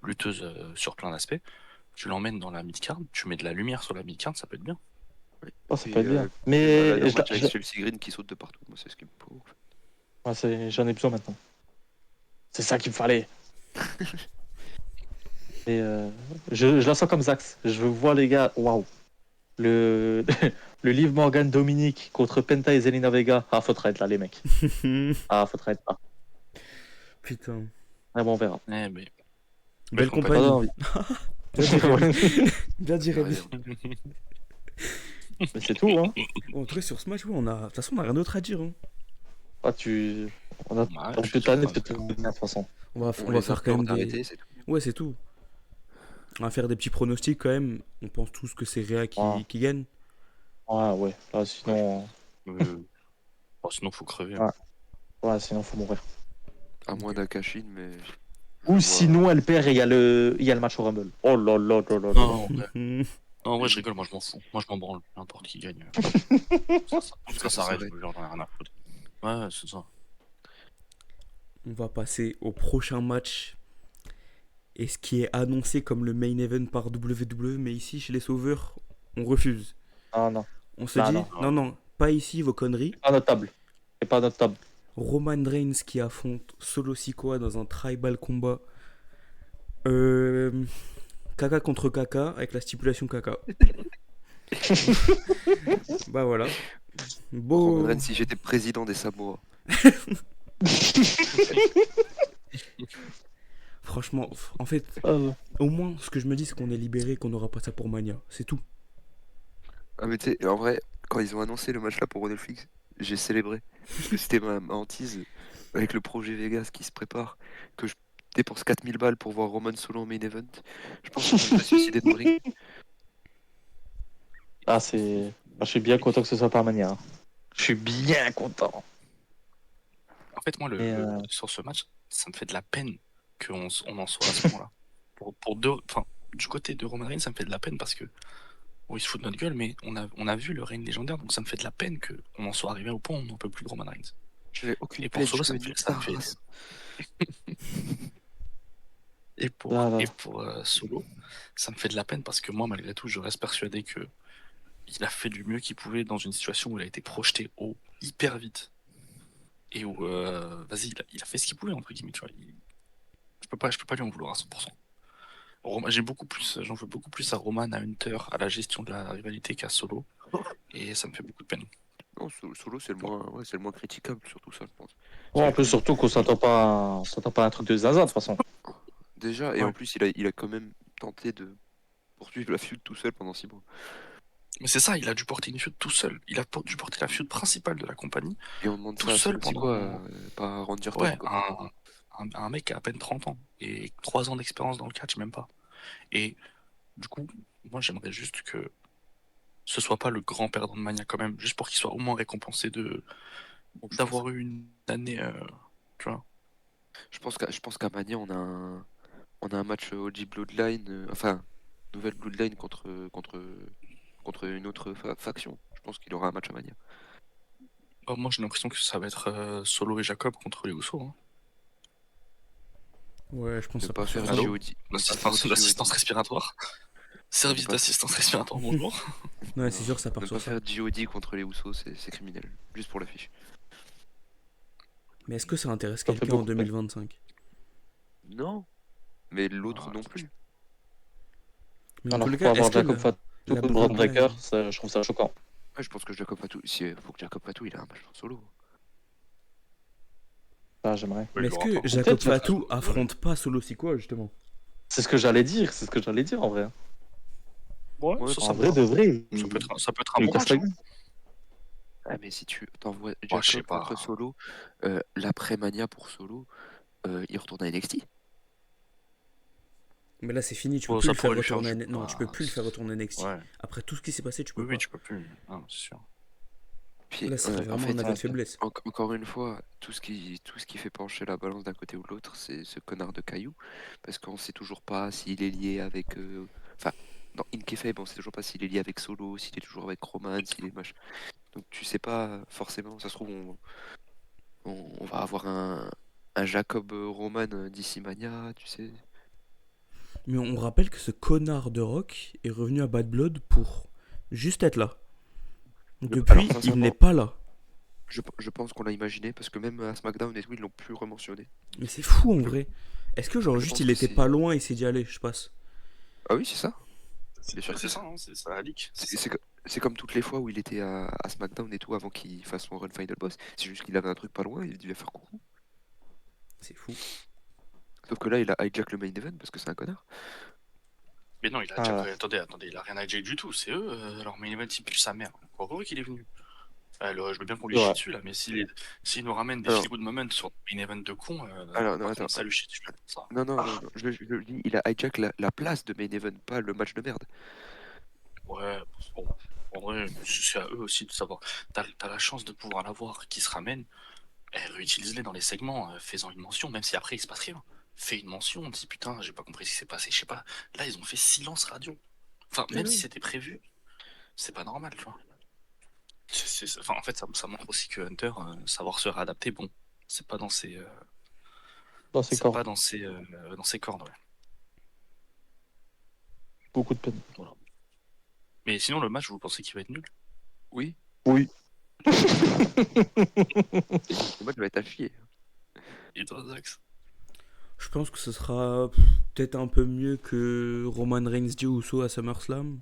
lutteuse sur plein d'aspects. Tu l'emmènes dans la mid-card, tu mets de la lumière sur la mid-card, ça peut être bien.
Oh, ça
Et,
peut être bien.
un
Mais
ladder
je
match
la-
avec Chelsea Green qui saute de partout, moi c'est ce qui me faut.
Ouais, j'en ai besoin maintenant. C'est ça qu'il me fallait. Et je la sens comme Zax. Je vois les gars, waouh. Le, le Liv Morgan Dominique contre Penta et Zelina Vega. Ah, faudra être là, les mecs. Ah, faudra être là.
Putain.
Ah, bon, on verra.
Eh, mais...
Belle
compagnie.
Pas
compagnie.
d'envie.
Bien dit, Rémi.
Mais c'est tout, hein.
Bon, en tout cas, sur ce match, ouais, de toute façon, on n'a rien d'autre à dire. Hein.
Ah, on a
Ouais,
on
je suis
peut t'année,
sûr,
peut-être de toute façon.
On va
les
faire
a
quand même des.
arrêtés, c'est tout.
Ouais, c'est tout. On va faire des petits pronostics quand même. On pense tous que c'est Réa
Ouais.
qui gagne.
Ouais. Là, sinon,
Oh, sinon faut crever.
Ouais. Ouais, sinon, faut mourir.
À moins d'Akashin, mais.
Ou
Ouais.
sinon, elle perd et il y a le match au Rumble. Oh là là là là là.
Non, ouais. Non, ouais, je rigole, moi je m'en fous. Moi je m'en branle, n'importe qui gagne. Ça rêve, j'en ai rien à foutre. Ouais, c'est ça.
On va passer au prochain match. Et ce qui est annoncé comme le main event par WWE, mais ici, chez les Sauveurs, on refuse.
Ah non,
On se
Bah,
dit,
non.
non, pas ici, vos conneries.
pas notable. C'est pas notable.
Roman Reigns qui affronte Solo Sikoa dans un tribal combat. Kaka contre Kaka avec la stipulation Kaka. Bah voilà. Beau.
Roman Reigns, si j'étais président des Samoa.
Franchement, en fait, au moins, ce que je me dis, c'est qu'on est libéré, qu'on n'aura pas ça pour Mania. C'est tout.
Ah, mais tu sais, en vrai, quand ils ont annoncé le match là pour Netflix, j'ai célébré. Parce que c'était ma hantise avec le projet Vegas qui se prépare. Que je dépense 4000 balles pour voir Roman Solo en main event. Je pense que je vais me suicider de mon ring.
Ah, c'est. Je suis bien content que ce soit pas Mania. Hein. Je suis bien content.
En fait, moi,
Et,
sur ce match, ça me fait de la peine qu'on en soit à ce moment-là. Enfin, du côté de Roman Reigns, ça me fait de la peine parce que bon, il se fout de notre gueule, mais on a vu le règne légendaire, donc ça me fait de la peine qu'on en soit arrivé au point où on n'en peut plus de Roman Reigns.
J'avais aucune
Et pour
peine,
Solo,
je
ça me
me
fait,
nique
ça
ta
me fait.
race.
Là, là.
Et pour Solo, ça me fait de la peine parce que moi, malgré tout, je reste persuadé que il a fait du mieux qu'il pouvait dans une situation où il a été projeté haut hyper vite et où, vas-y, il a fait ce qu'il pouvait entre guillemets. Tu vois, je peux pas lui en vouloir à 100%. J'en veux beaucoup plus à Roman, à Hunter, à la gestion de la rivalité qu'à Solo, et ça me fait beaucoup de peine.
Non, Solo, c'est le moins, ouais, c'est le moins critiquable, surtout ça, je pense.
Ouais,
Parce
en
que
plus,
comme
surtout qu'on s'attend pas à un truc de zinzin, de toute façon.
déjà, et en
Ouais.
plus, il a quand même tenté de poursuivre la feud tout seul pendant 6 mois.
Mais c'est ça, il a dû porter une feud tout seul. Il a dû porter la feud principale de la compagnie
Et on demande
tout
ça à
seul
Solo Sikoa,
pendant.
pas à Randy Orton,
Ouais,
quoi.
un mec qui a à peine 30 ans et 3 ans d'expérience dans le catch, même pas. Et du coup, moi j'aimerais juste que ce soit pas le grand perdant de Mania quand même, juste pour qu'il soit au moins récompensé
Bon,
d'avoir eu une année, tu vois.
je pense qu'à Mania, on a un match OG Bloodline, enfin, nouvelle Bloodline contre une autre faction. Je pense qu'il aura un match à Mania.
Moi j'ai l'impression que ça va être Solo et Jacob contre les Usos. Hein.
Ouais, je pense
Ne
que ça
pas
part sur
faire
ça.
Allô
GOD. Ne pas faire
L'assistance
GOD.
respiratoire.
Ne
Service
pas,
d'assistance respiratoire, bonjour.
Ouais, c'est sûr que ça part
ne
sur
pas
ça.
faire GOD contre les Usos, c'est criminel. Juste pour l'affiche.
Mais est-ce que ça intéresse
Ça fait
quelqu'un en
beaucoup de peine.
2025?
Non, mais l'autre
Ah,
non plus.
Mais dans tous
Alors
les
pour
cas, est-ce
avoir
que
Jacob Fatu
la
et Braun Breaker,
Bloodline...
je trouve ça choquant.
Ouais, je pense que Jacob Fatou, faut que Jacob Fatou il a un match en solo.
Ah, j'aimerais.
il
Mais est-ce
l'aura
que
pas.
Jacob
Peut-être mettre-
Fatou affronte pas Solo Sikoa, justement?
C'est ce que j'allais dire, c'est ce que j'allais dire en vrai.
Ouais,
Ouais,
ça
En
me
vrai
va.
de vrai,
Ça peut être un
il
bon
casse
match.
la
Hein.
gueule.
Ah, mais si tu t'envoies
Ouais, je sais
Jacob contre
pas.
Solo, l'après-mania pour Solo, il retourne à NXT.
Mais là, c'est fini, tu peux
Bon,
plus
ça
le faire
pourrait lui faire
retourner
du
à... Non, tu peux
bah,
plus le faire retourner à NXT.
ouais.
Après tout ce qui s'est passé, tu peux
Oui, oui,
pas.
tu peux plus. Non, c'est sûr.
Puis
Là, ce serait
en
vraiment un
fait,
aveu de faiblesse.
encore une fois, tout ce qui fait pencher la balance d'un côté ou de l'autre, c'est ce connard de Caillou. Parce qu'on sait toujours pas s'il est lié avec. Enfin, dans Inkefab, on sait toujours pas s'il est lié avec Solo, s'il est toujours avec Roman, s'il est machin. Donc tu sais pas forcément, ça se trouve, on va avoir un Jacob Roman d'ici Mania, tu sais.
Mais on rappelle que ce connard de Rock est revenu à Bad Blood pour juste être là.
Alors
Depuis, il n'est
sincèrement,
pas là.
je pense qu'on l'a imaginé parce que même à SmackDown et tout, ils l'ont plus rementionné.
Mais c'est fou en
Je,
vrai. Est-ce que genre
je
juste
pense
il
que
était
c'est.
pas loin et il s'est dit allez, je passe.
Ah oui, c'est ça. Bien sûr
Ouais,
que
c'est
c'est
ça,
ça.
hein, c'est ça la leak. C'est ça.
C'est comme toutes les fois où il était à SmackDown et tout avant qu'il fasse son run Final Boss. C'est juste qu'il avait un truc pas loin, il devait faire coucou.
C'est fou.
Sauf que là, il a hijack le main event parce que c'est un connard.
Mais non, il a
Ah,
déjà.
là.
Attendez, il a rien à dire du tout. C'est eux, alors main event, il pue sa mère. Encore heureux qu'il est venu. Alors, je veux bien qu'on lui
C'est
chie
vrai.
dessus là, mais s'il nous ramène des
Alors,
feel good moments sur main event de con,
alors
on
non,
va
attends.
commencer à lui chier dessus pour ça.
Non. Je le dis, il a hijack la place de main event, pas le match de merde.
Ouais, bon. En vrai, c'est à eux aussi de savoir. T'as la chance de pouvoir l'avoir qui se ramène. Réutilise-les dans les segments, fais-en une mention, même si après il se passe rien. Fais une mention, on dit putain, j'ai pas compris ce qui s'est passé, je sais pas. Là, ils ont fait silence radio. Enfin, même si c'était prévu, c'est pas normal, tu vois. Enfin, en fait, ça montre aussi que Hunter, savoir se réadapter, bon, c'est pas dans ses,
Dans ses cordes.
dans ses cordes, ouais.
Beaucoup de peine.
Voilà. Mais sinon, le match, vous pensez qu'il va être nul?
Oui,
Oui.
le match va être à chier.
Et toi, Zax?
Je pense que ce sera peut-être un peu mieux que Roman Reigns Jey Uso à SummerSlam.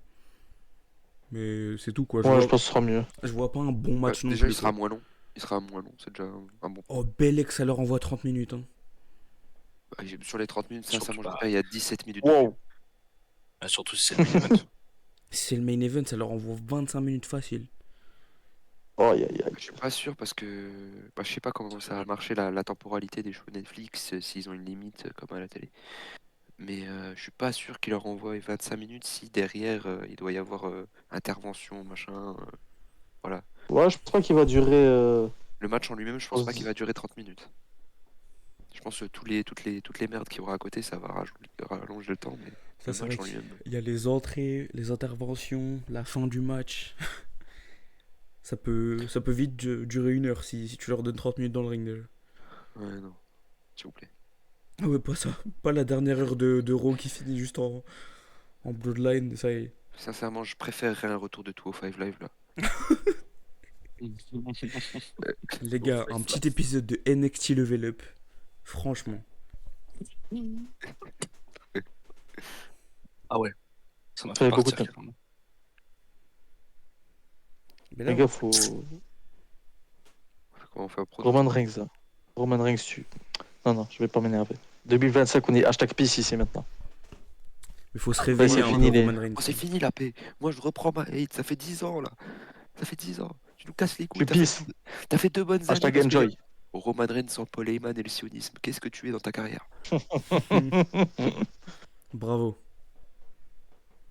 Mais c'est tout quoi.
Ouais, je pense que ce sera mieux.
Je vois pas un bon match non
Déjà,
plus.
il sera
Quoi.
moins long. Il sera moins long, c'est déjà un bon.
Oh, Bellex, ça leur envoie 30 minutes. Hein.
Sur les 30 minutes,
Surtout,
sincèrement, je
bah,
dirais, il y a 17 minutes de pub.
Wow.
surtout si c'est le main event.
Si c'est le main event, ça leur envoie 25 minutes facile.
Oh, aïe, aïe, aïe.
Je suis pas sûr parce que je sais pas comment ça a marché la temporalité des shows Netflix, s'ils ont une limite comme à la télé. Mais je suis pas sûr qu'il leur envoie 25 minutes si derrière il doit y avoir intervention, machin. Voilà.
Ouais, je pense pas qu'il va durer.
Le match en lui-même, je pense pas qu'il va durer 30 minutes. Je pense que toutes les merdes qu'il y aura à côté, ça va rallonger le temps, mais
Ça,
le
c'est
match
vrai
en
qu'il
lui-même.
y a les entrées, les interventions, la fin du match. Ça peut vite durer 1 heure si tu leur donnes 30 minutes dans le ring déjà.
Ouais, non, s'il vous plaît.
Ah ouais, pas ça. Pas la dernière heure de Raw qui finit juste en Bloodline, ça y est.
Sincèrement, je préférerais un retour de 205 Live là.
Les gars, un petit épisode de NXT Level Up. Franchement.
Ah ouais, ça m'a
Ça
fait
fait beaucoup de
partir
temps.
carrément.
Mais là,
Les gars, faut.
Comment on fait un prono?
Roman Reigns, là. Roman Reigns, tu. Non, je vais pas m'énerver. 2025, on est hashtag PC ici maintenant.
il faut se
Ouais,
réveiller
c'est
un
fini,
peu,
les-
Roman Reigns.
Oh, c'est fini la paix. Moi, je reprends ma hate. Ça fait 10 ans là. Ça fait 10 ans. Tu nous casses les couilles.
Tu pisses.
T'as fait 2 bonnes années.
Hashtag
parce que
enjoy.
Roman Reigns sans Paul Heyman et le sionisme. Qu'est-ce que tu es dans ta carrière?
Bravo.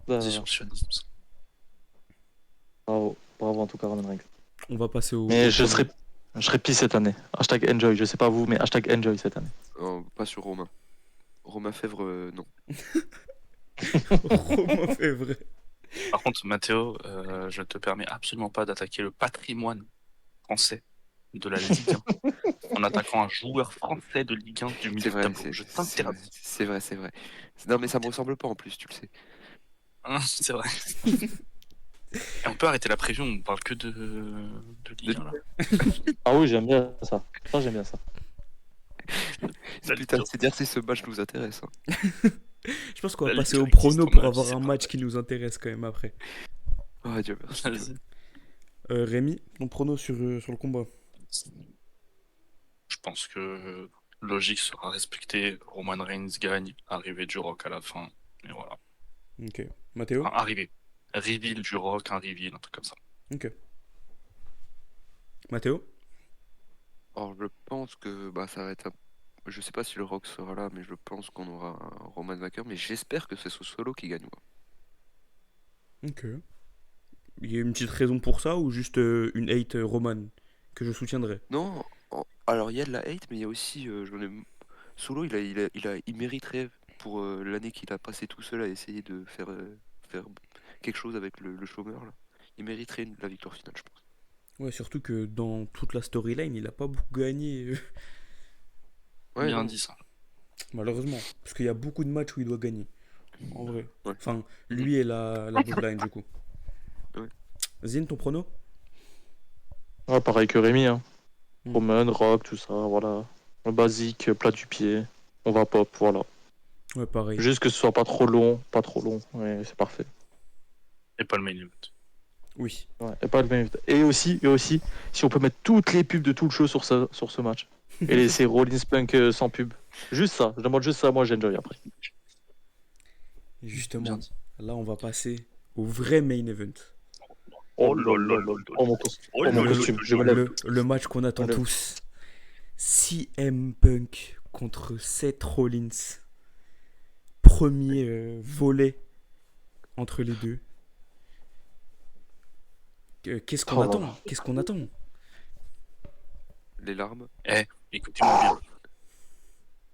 C'est sur le sionisme, ça.
Bravo en tout cas, Roman Reigns.
On va passer au.
Mais
au
je
prono.
serai pisse cette année. Hashtag enjoy. Je sais pas vous, mais hashtag enjoy cette année.
Oh, pas sur Romain. Romain Fèvre, non.
Romain fait vrai.
Par contre, Mathéo, je ne te permets absolument pas d'attaquer le patrimoine français de la Ligue 1 en attaquant un joueur français de Ligue 1 du milieu
C'est
de
vrai,
tableau. Je t'interdis.
c'est vrai, c'est vrai. Non, mais ça me ressemble pas en plus, tu le sais.
Hein, c'est vrai. Et on peut arrêter la preview, on parle que de Ligue 1 là.
Ah oui, j'aime bien ça. Ça, j'aime bien ça.
Putain, c'est dire si ce match nous intéresse. Hein.
Je pense qu'on va
La
passer
Ligue
au
existe,
prono
on
pour
a
avoir
dit,
un
c'est
match
pas
qui nous intéresse quand même après.
Oh Dieu merci.
Vas-y.
Rémi, ton prono sur le combat.
Je pense que logique sera respectée. Roman Reigns gagne, arrivée du Rock à la fin. Et voilà.
Ok. Mathéo.
Enfin, arrivée. Reveal du Rock, un reveal, un truc comme ça.
Ok. Mathéo.
Alors, je pense que bah, ça va être un... Je sais pas si le Rock sera là, mais je pense qu'on aura un Roman vainqueur. Mais j'espère que c'est ce Solo qui gagne. Moi.
Ok. Il y a une petite raison pour ça ou juste une hate Roman que je soutiendrai.
Non, alors il y a de la hate, mais il y a aussi... Solo, il mériterait pour l'année qu'il a passé tout seul à essayer de faire quelque chose avec le chômeur. Là. Il mériterait la victoire finale, je pense.
Ouais, surtout que dans toute la storyline, il a pas beaucoup gagné,
Ouais,
Bien
non.
dit ça.
malheureusement. Parce qu'il y a beaucoup de matchs où il doit gagner. En vrai.
Ouais.
Enfin, lui et la Bloodline du coup.
Ouais.
Zine, ton prono.
Ouais, pareil que Rémi. Hein.
Mm.
Roman, Rock, tout ça, voilà. Le basique, plat du pied. On va pop, voilà.
Ouais, pareil.
Juste que ce soit pas trop long, ouais, c'est parfait.
Et pas le main event.
Oui.
Ouais, et pas le même. Et aussi, si on peut mettre toutes les pubs de tout le show sur ce match. Et laisser Rollins Punk sans pub. Juste ça, je demande juste ça, moi j'enjoy après.
Et justement,
Bien dit.
là, on va passer au vrai main event.
Oh lol.
Oh mon costume, je me lève.
Le match qu'on attend
Voilà.
tous. CM Punk contre Seth Rollins. Premier volet entre les deux. Qu'est-ce qu'on
Oh là
attend
là.
Qu'est-ce qu'on attend
Les larmes.
Écoutez-moi bien.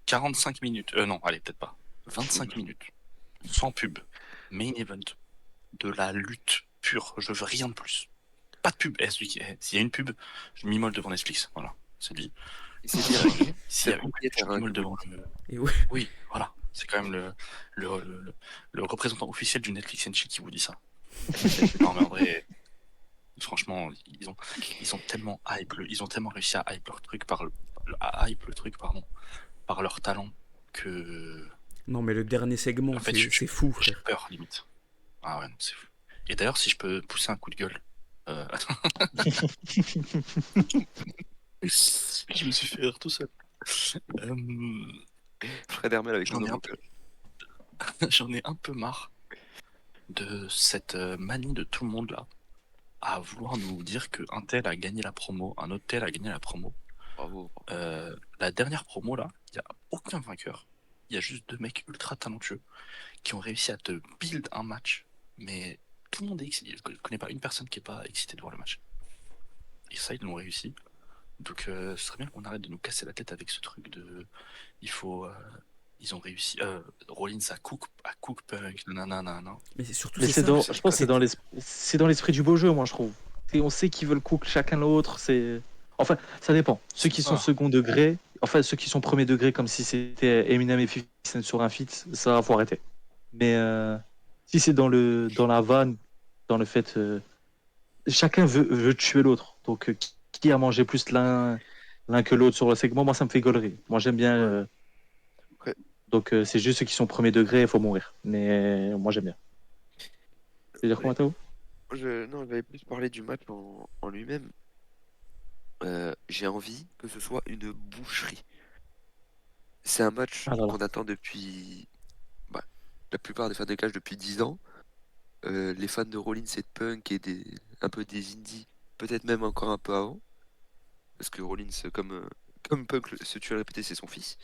45 minutes. Non, allez, peut-être pas. 25 minutes. Sans pub. Main event. De la lutte pure. Je veux rien de plus. Pas de pub. S'il y a une pub, je m'immole devant Netflix. Voilà. C'est dit.
Et c'est dire.
S'il y a
C'est
une pub, je
propriétaire, hein,
m'immole devant le.
Et ouais.
Oui, voilà. C'est quand même le représentant officiel du Netflix and Chill qui vous dit ça. Non, mais en vrai, franchement, ils ont tellement ils ont tellement réussi à hype leur truc par leur talent que
Non, mais le dernier segment,
en fait,
c'est fou,
j'ai
frère.
peur limite. Ah ouais, non, c'est fou. Et d'ailleurs, si je peux pousser un coup de gueule, attends. Je me suis fait rire tout seul.
Fred Hermel avec
J'en ai
nos
un peu. J'en ai un peu marre de cette manie de tout le monde là à vouloir nous dire qu'un tel a gagné la promo, un autre tel a gagné la promo.
Bravo.
La dernière promo là, il n'y a aucun vainqueur. Il y a juste deux mecs ultra talentueux qui ont réussi à te build un match, mais tout le monde est excité. Je ne connais pas une personne qui n'est pas excitée de voir le match. Et ça, ils l'ont réussi. Donc, ce serait bien qu'on arrête de nous casser la tête avec ce truc de. Il faut. Ils ont réussi. Rollins à Cook Punk, nanana.
Mais c'est surtout
Mais
c'est ça.
je pense que c'est dans l'esprit du beau jeu, moi je trouve. et on sait qu'ils veulent cook chacun l'autre. Enfin, ça dépend. Ceux qui sont
ça.
second degré, enfin ceux qui sont premier degré, comme si c'était Eminem et 50 Cent sur un feat, ça faut arrêter. Mais si c'est dans la vanne, dans le fait, chacun veut tuer l'autre. Donc qui a mangé plus l'un que l'autre sur le segment, moi ça me fait gaulerie. Moi j'aime bien.
Après,
Donc c'est juste ceux qui sont premier degré, il faut mourir. Mais moi j'aime bien. Tu veux dire quoi,
ouais.
Mathéo?
Non, j'avais plus parlé du match en lui-même. J'ai envie que ce soit une boucherie. C'est un match
Ah là là.
qu'on attend depuis bah, la plupart des fans de Clash depuis 10 ans. Les fans de Rollins et de Punk et un peu des indies, peut-être même encore un peu avant. Parce que Rollins, comme Punk se tue à le répéter, c'est son fils.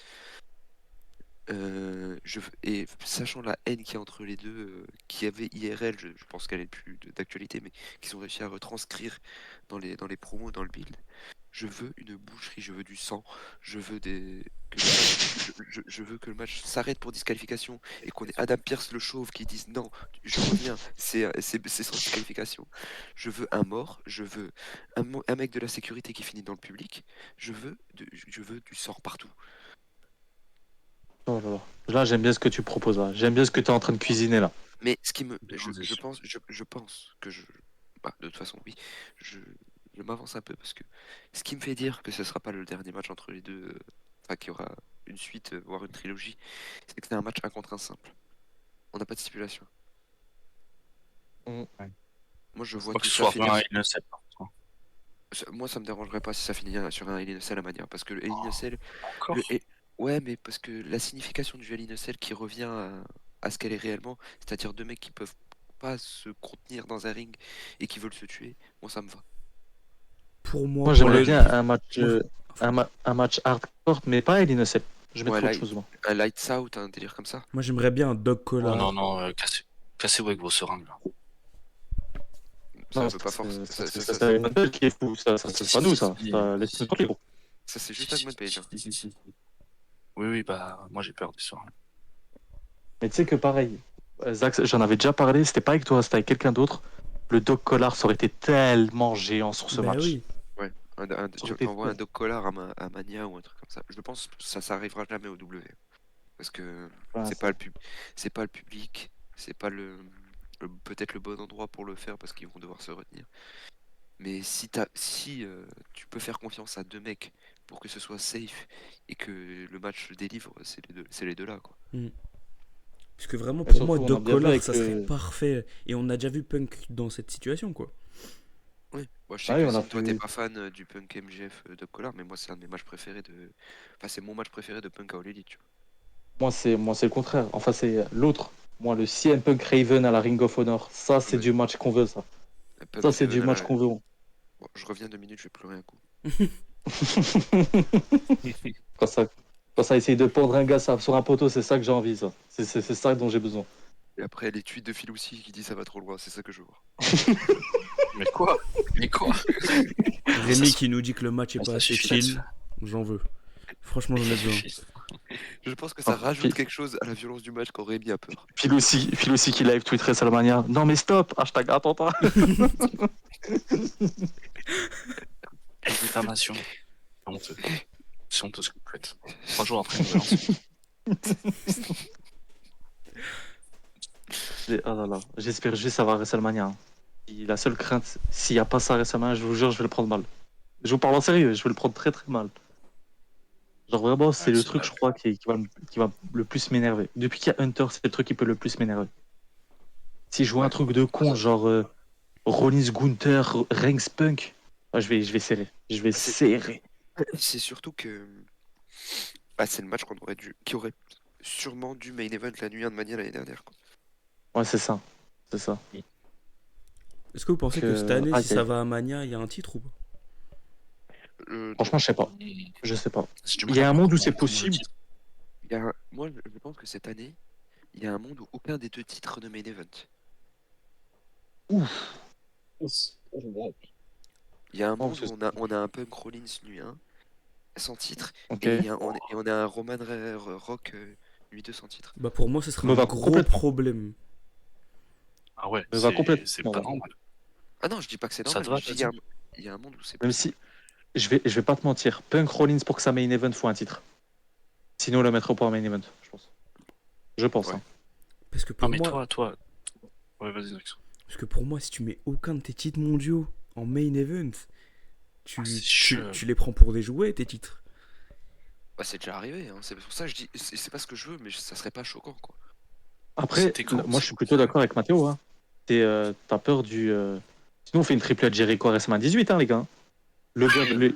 Et sachant la haine qu'il y a entre les deux, qui avait IRL, je pense qu'elle est plus d'actualité, mais qu'ils ont réussi à retranscrire dans les promos, dans le build. Je veux une boucherie, je veux du sang, je veux que le match, je veux que le match s'arrête pour disqualification et qu'on ait Adam Pierce le chauve qui dise non, je reviens, c'est sans disqualification. Je veux un mort, je veux un mec de la sécurité qui finit dans le public, je veux du sang partout.
Oh là là. Là, j'aime bien ce que tu proposes là. J'aime bien ce que tu es en train de cuisiner là.
Mais ce qui me,
Des
je pense que bah, de toute façon, oui, je, je m'avance un peu parce que ce qui me fait dire que ce sera pas le dernier match entre les deux, enfin qu'il y aura une suite, voire une trilogie, c'est que c'est un match un contre un simple. On n'a pas de stipulation.
Mm.
Moi, je vois
Pas que
tout
ce
ça
soit
finir.
un il ne sait pas.
Moi, ça me dérangerait pas si ça finit sur un Hell in a Cell à Mania, parce que le Hell in a Cell,
Encore.
ouais, mais parce que la signification du Hell in a Cell qui revient à ce qu'elle est réellement, c'est-à-dire deux mecs qui peuvent pas se contenir dans un ring et qui veulent se tuer, moi ça me va.
Pour moi,
Moi,
pour
j'aimerais
le.
bien un match,
Moi,
un match hardcore, mais pas Hell in a Cell. Je
Ouais,
mettrais autre chose, moi.
un Lights Out, un délire comme ça.
moi, j'aimerais bien un Dog
Oh non,
Collar.
non, cassez-vous avec vos seringues là.
Ça
Non,
veut pas force.
c'est une autre qui est fou. C'est pas nous, ça. Laisse-nous tranquille.
Ça, c'est juste Hangman Page. Hein.
Si. Oui, oui, bah moi j'ai peur des seringues.
Mais tu sais que pareil, Zach, j'en avais déjà parlé, c'était pas avec toi, c'était avec quelqu'un d'autre. Le Dog Collar, ça aurait été tellement géant sur ce
Ben
match.
oui.
Ouais.
Ça aurait
Tu
été
t'envoies
fou.
un Dog Collar à Mania ou un truc comme ça. Je pense que ça arrivera jamais au W. Parce que
Ouais,
c'est pas c'est pas le public, c'est pas peut-être le bon endroit pour le faire parce qu'ils vont devoir se retenir. Mais si tu peux faire confiance à deux mecs pour que ce soit safe et que le match le délivre, c'est les deux là quoi.
Parce que vraiment,
Et
pour moi,
surtout, on a
Dog
bien vu
Collar,
avec
ça serait parfait. Et on a déjà vu Punk dans cette situation, quoi.
Oui, moi je sais
Ah oui,
que
on a
Zine, toi t'es
fait.
pas fan du Punk MJF Dog Collar, mais moi c'est un de mes matchs préférés de. Enfin, c'est mon match préféré de Punk à All Elite, tu vois.
Moi, c'est le contraire. Enfin, c'est l'autre. Moi, le CM Punk Raven à la Ring of Honor, ça, c'est
Ouais.
du match qu'on veut, ça.
Punk
Ça, c'est
Raven
du
à
match
la.
qu'on veut.
Bon, je reviens 2 minutes, je vais pleurer un coup.
quand ça, quand ça essaye de pendre un gars sur un poteau, c'est ça que j'ai envie, ça. C'est ça dont j'ai besoin.
Et après les tweets de Phil aussi qui dit ça va trop loin, c'est ça que je veux voir.
Mais quoi? Mais quoi?
Rémi qui nous dit que le match est pas
Ça
assez
suffit
chill.
là-dessus.
J'en veux. Franchement, j'en ai
Ça
besoin.
suffit.
Je pense que ça
Ah,
rajoute quelque chose à la violence du match quand Rémi a peur.
Phil aussi qui live tweeterait Salmania. Non mais stop, hashtag attentat.
Diffamation. C'est honteux. C'est honteux ce que vous faites. 3 jours après une violence.
Oh là là, j'espère juste avoir WrestleMania. Hein. La seule crainte, s'il n'y a pas ça récemment, je vous jure, je vais le prendre mal. Je vous parle en sérieux, je vais le prendre très très mal. Genre vraiment, c'est
Ouais,
le
c'est
truc,
vrai.
je crois, qui va le plus m'énerver. Depuis qu'il y a Hunter, c'est le truc qui peut le plus m'énerver. Si je vois un
Ouais.
truc de con, genre Rollins, Gunther, Reigns, Punk, je vais serrer. Je vais
C'est-
serrer.
C'est surtout que bah, c'est le match qui aurait sûrement dû main event la nuit de Mania l'année dernière. Quoi.
Ouais, c'est ça. C'est ça.
Est-ce que vous pensez que cette année,
Aïe,
si
aïe.
ça va à Mania, il y a un titre ou pas?
Non.
Franchement, je sais pas. Je sais pas.
C'est du
Il
mal
y
à
a un
voir
monde où
comment
c'est
prendre le
possible.
titre.
Moi, je pense que cette année, il y a un monde où aucun des deux titres ne main event.
Ouf.
Il y a un
Oh,
monde où on a un Punk Rollins nuit 1 sans titre
ok.
et on a un Roman Rock nuit 2 sans titre.
Bah, pour moi, ce sera
Me
un
va
gros
complètement.
problème.
Ah ouais,
Me va
c'est
complètement.
pas normal.
Ah non, je dis pas que c'est
Ça
normal,
te
mais
va,
je dis
t'as
il y a un monde où c'est
Même
possible.
si je vais pas te mentir, Punk Rollins pour que ça main event faut un titre. Sinon, on le mettra pas en main event, je pense. Je pense,
Ouais.
hein.
Parce que
Non,
pour
mais
moi,
Ouais, vas-y, Alex.
si tu mets aucun de tes titres mondiaux en main event,
Ah, c'est
tu les prends pour des jouets, tes titres.
Bah, c'est déjà arrivé, hein. C'est pour ça que je dis, c'est pas ce que je veux, mais ça serait pas choquant, quoi.
Après,
C'était quand?
moi, je suis plutôt d'accord avec Mathéo, hein. T'as peur du. Sinon, on fait une triplette Jericho à WrestleMania 18, hein, les gars. Le gars,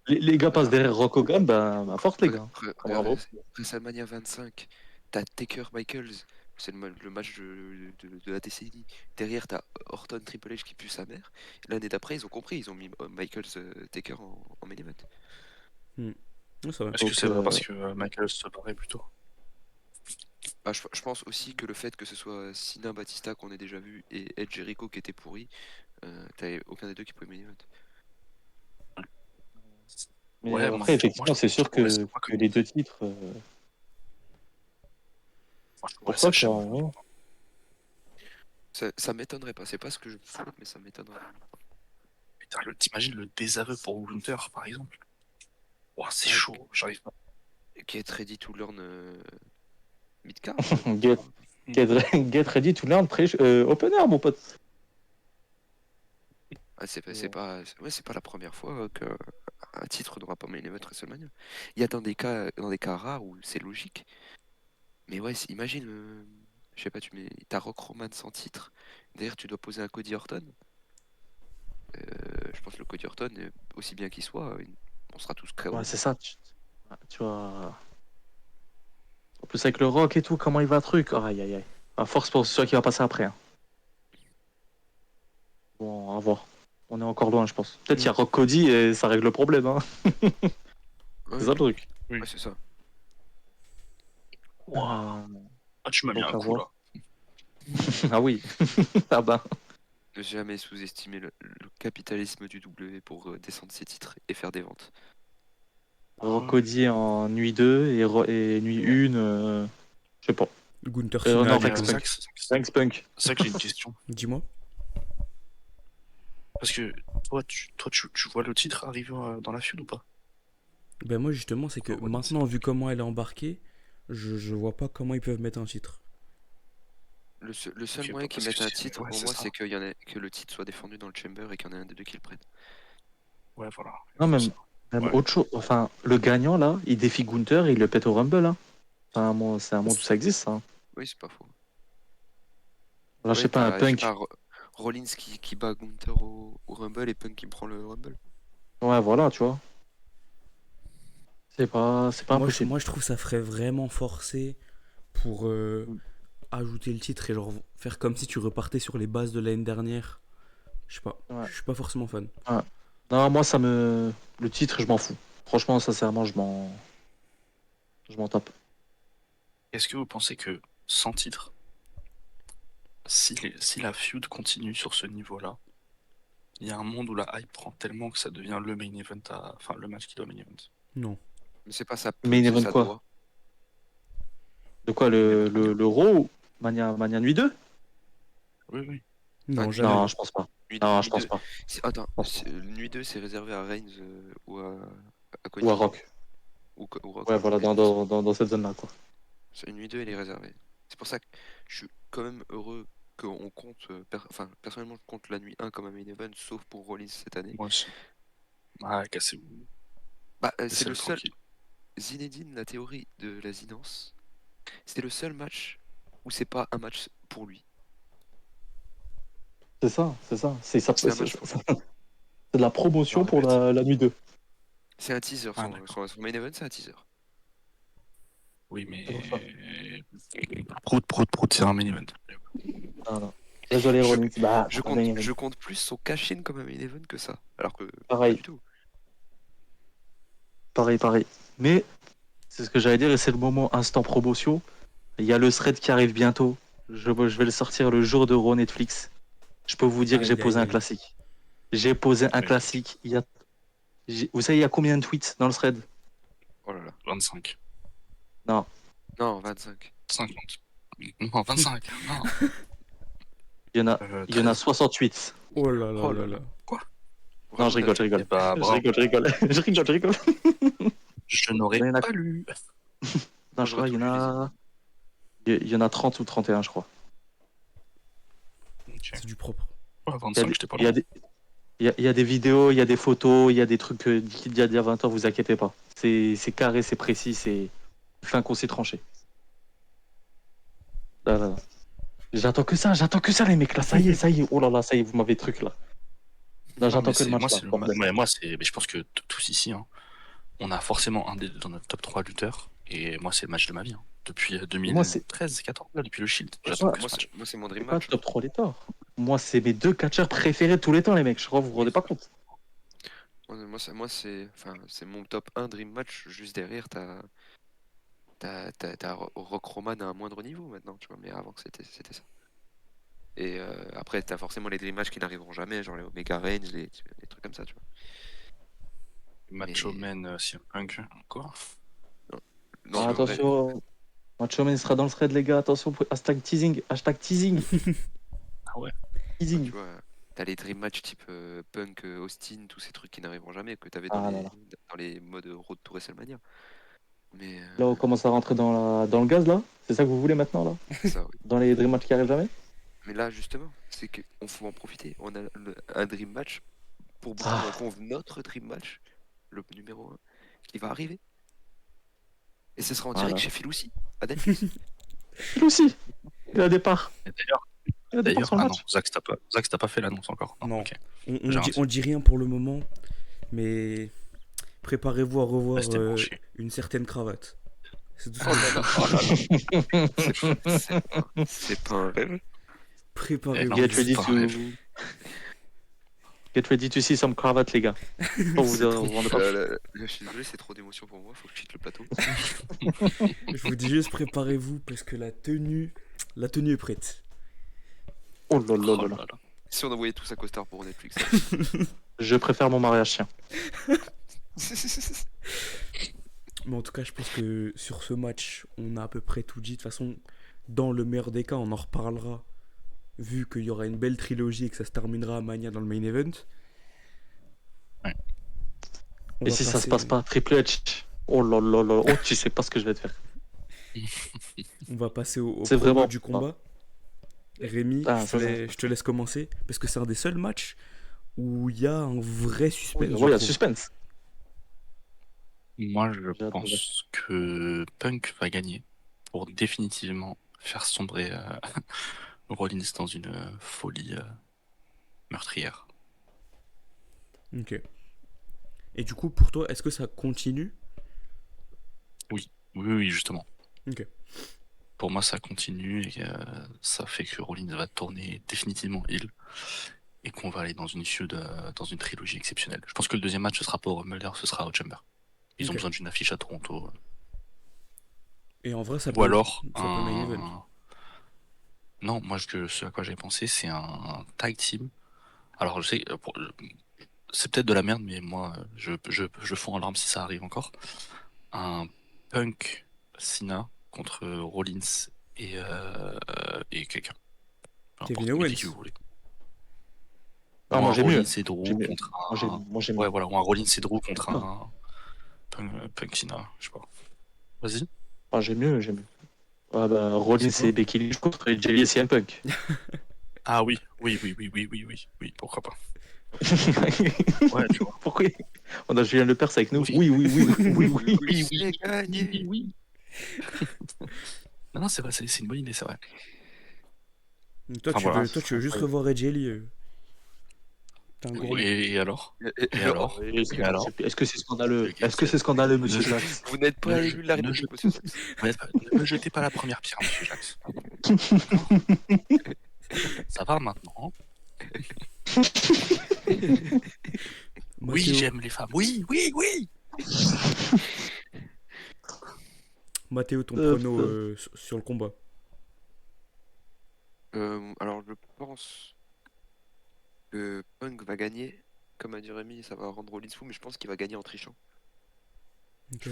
les gars passent
Regarde,
derrière Rock Hogan, ben, forte, les gars.
regarde
Bravo.
WrestleMania 25, t'as Taker Michaels, c'est le match de la décennie. Derrière, t'as Orton Triple H qui pue sa mère. L'année d'après, ils ont compris, ils ont mis Michaels Taker en main event.
Ouais, c'est vrai.
Est-ce que
Donc,
c'est pas parce que Michael se paraît plutôt?
Ah, je pense aussi que le fait que ce soit Cena Batista qu'on ait déjà vu et Edge Jericho qui était pourri, t'avais aucun des deux qui pouvait main event.
mais
Ouais,
après,
moi
effectivement, c'est
je
sûr
trouverais ça
que,
pas
que
comme.
les deux titres.
Moi, je trouverais
Pour
ça
ça, quoi.
chiant.
Ouais.
Ça m'étonnerait pas, c'est pas ce que je souhaite, mais ça m'étonnerait.
Putain, t'imagines le désaveu pour Gunther, par exemple? Ouah, c'est
Ah,
chaud, j'arrive pas.
Get Ready to Learn Midcard,
Get,
Gunther.
get ready to learn opener, mon pote.
Ah, c'est pas la première fois qu'un titre n'aura pas main event WrestleMania. Il y a dans des cas rares où c'est logique. Mais ouais, imagine, je sais pas, t'as Rock Roman sans titre. Derrière, tu dois poser un Cody Orton. Je pense que le Cody Orton, aussi bien qu'il soit, on sera tous
Ouais,
KO.
c'est ça. Tu vois. En plus, avec le rock et tout, comment il va, truc. Aïe, aïe, aïe. À force pour celui qui va passer après, hein. Bon, à voir. On est encore loin, je pense. Peut-être qu'il y a Rock Cody et ça règle le problème, hein. C'est
Ouais,
ça le truc.
Oui.
ouais, c'est ça.
Ouah.
Euh,
Ah, tu m'as mis
donc
un
à
coup là.
voir. Ah oui. Ah bah.
Ne jamais sous-estimer le capitalisme du W pour descendre ses titres et faire des ventes.
Rock Cody en nuit 2 et nuit 1, je sais pas.
Gunther Cena,
Non,
Mais
Rex
Jericho.
Punk.
Zach,
Rex Punk.
c'est ça que j'ai une question.
Dis-moi.
Parce que toi, tu vois le titre arriver dans la feud ou pas?
Ben moi justement, c'est que
Rollins, c'est
maintenant, vu
compliqué.
comment elle est embarquée, je vois pas comment ils peuvent mettre un titre.
Le seul
Ok,
moyen qu'ils
parce que
mettent un titre
ouais,
pour
c'est
moi,
ça.
c'est que le titre soit défendu dans le chamber et qu'il y en ait un des deux qui le prenne.
Ouais, voilà. Il
Non,
faut
même,
ça.
même
Ouais.
autre chose. Enfin, le gagnant, là, il défie Gunther et il le pète au Rumble, hein. C'est un monde où ça existe, ça, hein.
Oui, c'est pas faux.
Là, je sais
Ouais,
pas, un
je sais pas,
Punk.
Rollins qui bat Gunther au Rumble et Punk qui prend le Rumble.
Ouais, voilà, tu vois. C'est pas impossible.
Moi, je trouve ça ferait vraiment forcé pour ajouter le titre et genre faire comme si tu repartais sur les bases de l'année dernière. Je sais pas.
Ouais.
Je suis pas forcément fan.
Ouais. Non, moi, ça me. Le titre, je m'en fous. Franchement, sincèrement, je m'en tape.
Est-ce que vous pensez que sans titre, si la feud continue sur ce niveau-là, il y a un monde où la hype prend tellement que ça devient le main event, enfin le match qui doit main event?
Non.
Mais c'est pas ça peut,
Main
c'est
event
ça
quoi?
doit.
De quoi,
Main event Mania.
le Raw Mania Nuit 2?
Oui, oui.
Ah,
Non,
nuit
jamais.
2.
Non, je pense pas. Non, je
Nuit
pense
2.
pas.
Attends,
Je pense pas.
nuit 2, c'est réservé à Reigns ou à
Ou à
Cody
Rock.
ou Rock.
Ouais, voilà,
Mais de toute façon,
dans cette zone-là, quoi.
nuit 2, elle est réservée. C'est pour ça que je suis quand même heureux qu'on compte. Enfin, personnellement, je compte la nuit 1 comme un main event, sauf pour Rollins cette année.
Moi aussi. Ah, cassez-vous.
Bah, c'est le
Laissez-le
seul.
tranquille.
Zinedine, la théorie de la Zinance, c'était le seul match où c'est pas un match pour lui.
C'est ça, c'est ça.
C'est un match pour lui.
C'est de la promotion
Alors,
pour
répète.
la nuit 2.
C'est un teaser.
Ah, d'accord.
Son main event, c'est un teaser.
Oui,
C'est pour ça.
mais. Prout, c'est un main event.
Non, non. Désolé,
Je,
Rollins. Bah,
je
pas
compte,
main event.
je compte plus son cash-in comme un main event que ça. Alors que pas
Pareil,
du tout.
pareil. Mais, c'est ce que j'allais dire, et c'est le moment instant promotion. Il y a le thread qui arrive bientôt. Je vais le sortir le jour de Raw Netflix. Je peux vous dire que j'ai
Aïe,
posé
aïe,
un
aïe.
classique. J'ai posé un
Oui,
classique. Vous savez, il y a combien de tweets dans le thread?
Oh là là.
25.
Non,
Non, 25.
50. Non, 25. Non.
Il y en a, il y en a
13.
68.
Oh là là
Oh
là
là
là.
là.
Quoi?
Non,
Vraiment,
je rigole, je
Et
rigole.
bah,
Je
bravo.
rigole, je rigole. Je rigole.
Je n'aurais
Il y en a-
pas lu.
Non, je crois qu'il y en a. Il y en a 30 ou 31, je crois.
Ok.
C'est du propre.
Ouais,
Il y a
25,
des,
j'étais pas
il y a
loin.
des, il y a des vidéos, il y a des photos, il y a des trucs d'il y a 20 ans, vous inquiétez pas. C'est carré, c'est précis, c'est fin qu'on s'est tranché. Là, là, là. J'attends que ça, les mecs, là, ça y est, oh là là, ça y est, vous m'avez truc, là. Là,
Non, mais
j'attends que le match,
moi,
là, bordel.
moi, mais je pense que tous ici, hein, on a forcément un des deux dans notre top 3 lutteurs. Et moi, c'est le match de ma vie. Hein. Depuis
Moi, c'est
2013-14, depuis le Shield.
moi,
J'attends que ce
Moi,
match.
c'est mon
c'est
dream
pas le
match.
top 3 des torts. Moi, c'est mes deux catcheurs préférés de tous les temps, les mecs. Je crois que vous vous rendez pas compte.
C'est mon top 1 dream match. Juste derrière, t'as Rock Roman à un moindre niveau maintenant, tu vois. Mais avant, c'était ça. Et après, t'as forcément les dream matchs qui n'arriveront jamais, genre les Omega Reigns, les trucs comme ça, tu vois.
Macho
Mais
Man, CM Punk. Quoi?
non,
Ah,
mais en vrai,
attention, Macho Man sera dans le thread, les gars. Attention, hashtag teasing,
Ah ouais.
tu
teasing.
vois, t'as les dream matchs type Punk, Austin, tous ces trucs qui n'arriveront jamais, que t'avais
Ah là là.
dans les modes Road to WrestleMania. Mais
Là, on commence à rentrer dans le gaz, là. C'est ça que vous voulez maintenant, là?
ça, oui.
Dans les dream matchs qui arrivent jamais?
Mais là, justement, c'est qu'on faut en profiter. On a un dream match pour prendre en
Ah,
compte notre dream match, le numéro 1, qui va arriver. Et ce sera en direct
voilà.
chez Phil aussi, à Netflix.
Il aussi, il a départ.
Et
Il a départ sur le
ah
match.
non, Zach, t'as pas fait l'annonce encore. Non,
Non.
ok.
On
J'ai
dit,
raté.
on dit rien pour le moment, mais préparez-vous à revoir
Restez branchés.
une certaine cravate. C'est tout ce
Oh
que je
là là,
dis.
oh là là. C'est pas un rêve.
Eh non,
Préparez-vous.
Get
mais c'est
ready
pas un rêve.
to get ready to see some cravat, les gars. Oh, vous
C'est trop.
vous rendez pas.
Je suis désolé, c'est trop d'émotion pour moi, faut que je quitte le plateau.
Je vous dis juste préparez-vous parce que la tenue est prête.
Oh là là
Oh
là là.
là là.
Si on envoyait tous un costard pour Netflix.
Je préfère mon mariage chien.
Mais en tout cas, je pense que sur ce match, on a à peu près tout dit. De toute façon, dans le meilleur des cas, on en reparlera. Vu qu'il y aura une belle trilogie et que ça se terminera à Mania dans le main event.
Ouais.
On
Et
va
si ça se
passer-
passe pas, Triple H. Oh là là là. Oh, tu sais pas ce que je vais te faire.
On va passer au
C'est
promo
vraiment
du combat. Rémi,
Ah,
je te laisse commencer. Parce que c'est un des seuls matchs où il y a un vrai suspense.
Ouais,
je
il y a
trouve.
suspense.
Moi, je
J'ai hâte de
pense que Punk va gagner pour définitivement faire sombrer Rollins dans une folie meurtrière.
Ok. Et du coup, pour toi, est-ce que ça continue?
Oui, oui, justement.
Ok.
Pour moi, ça continue et ça fait que Rollins va tourner définitivement heel et qu'on va aller dans une issue dans une trilogie exceptionnelle. Je pense que le deuxième match, ce sera pas au Rumble, ce sera au Chamber. Ils ont
Ok.
besoin d'une affiche à Toronto.
Et en vrai, ça
Ou
peut,
alors
ça peut main event.
Non, moi, ce à quoi j'avais pensé, c'est un tag team. Alors, je sais, c'est peut-être de la merde, mais moi, je fonds en larmes si ça arrive encore. Un Punk Cena contre Rollins et quelqu'un. Peu
Kevin
importe, mettez
Owens.
qui vous voulez.
Ah,
Ou
moi
un
j'ai mieux.
Rollins et Drew
J'ai mieux.
contre
Moi j'ai mieux.
Ouais, voilà, ou un Rollins et Drew contre
Ah.
un Punk Cena, je sais pas. Vas-y.
Ah, j'ai mieux, j'ai mieux. Ah bah, Rollins
C'est quoi
et Becky Lynch contre Jelly et CM Punk.
Ah oui, pourquoi pas. Ouais, tu vois.
Pourquoi on a Julien Lepers avec nous?
Oui.
Oui.
C'est gagné.
Oui. Non, c'est vrai, c'est une bonne idée, c'est vrai.
Toi,
Enfin, voilà.
toi, tu veux juste revoir Ed Jelly. T'es un gros.
Et alors
Et
alors Et alors
Est-ce que c'est scandaleux? Est-ce que c'est scandaleux, monsieur
Ne-
Jacques?
Vous n'êtes pas
Ne-
élu de la
ne-
République, monsieur Sachs.
Ne me jetez pas la première pierre, monsieur Jax. Ça va maintenant. Oui,
Mathéo,
j'aime les femmes. Oui.
Mathéo, ton prono sur le combat.
Alors, je pense que Punk va gagner. Comme a dit Rémi, ça va rendre Rollins fou, mais je pense qu'il va gagner en trichant.
Ok.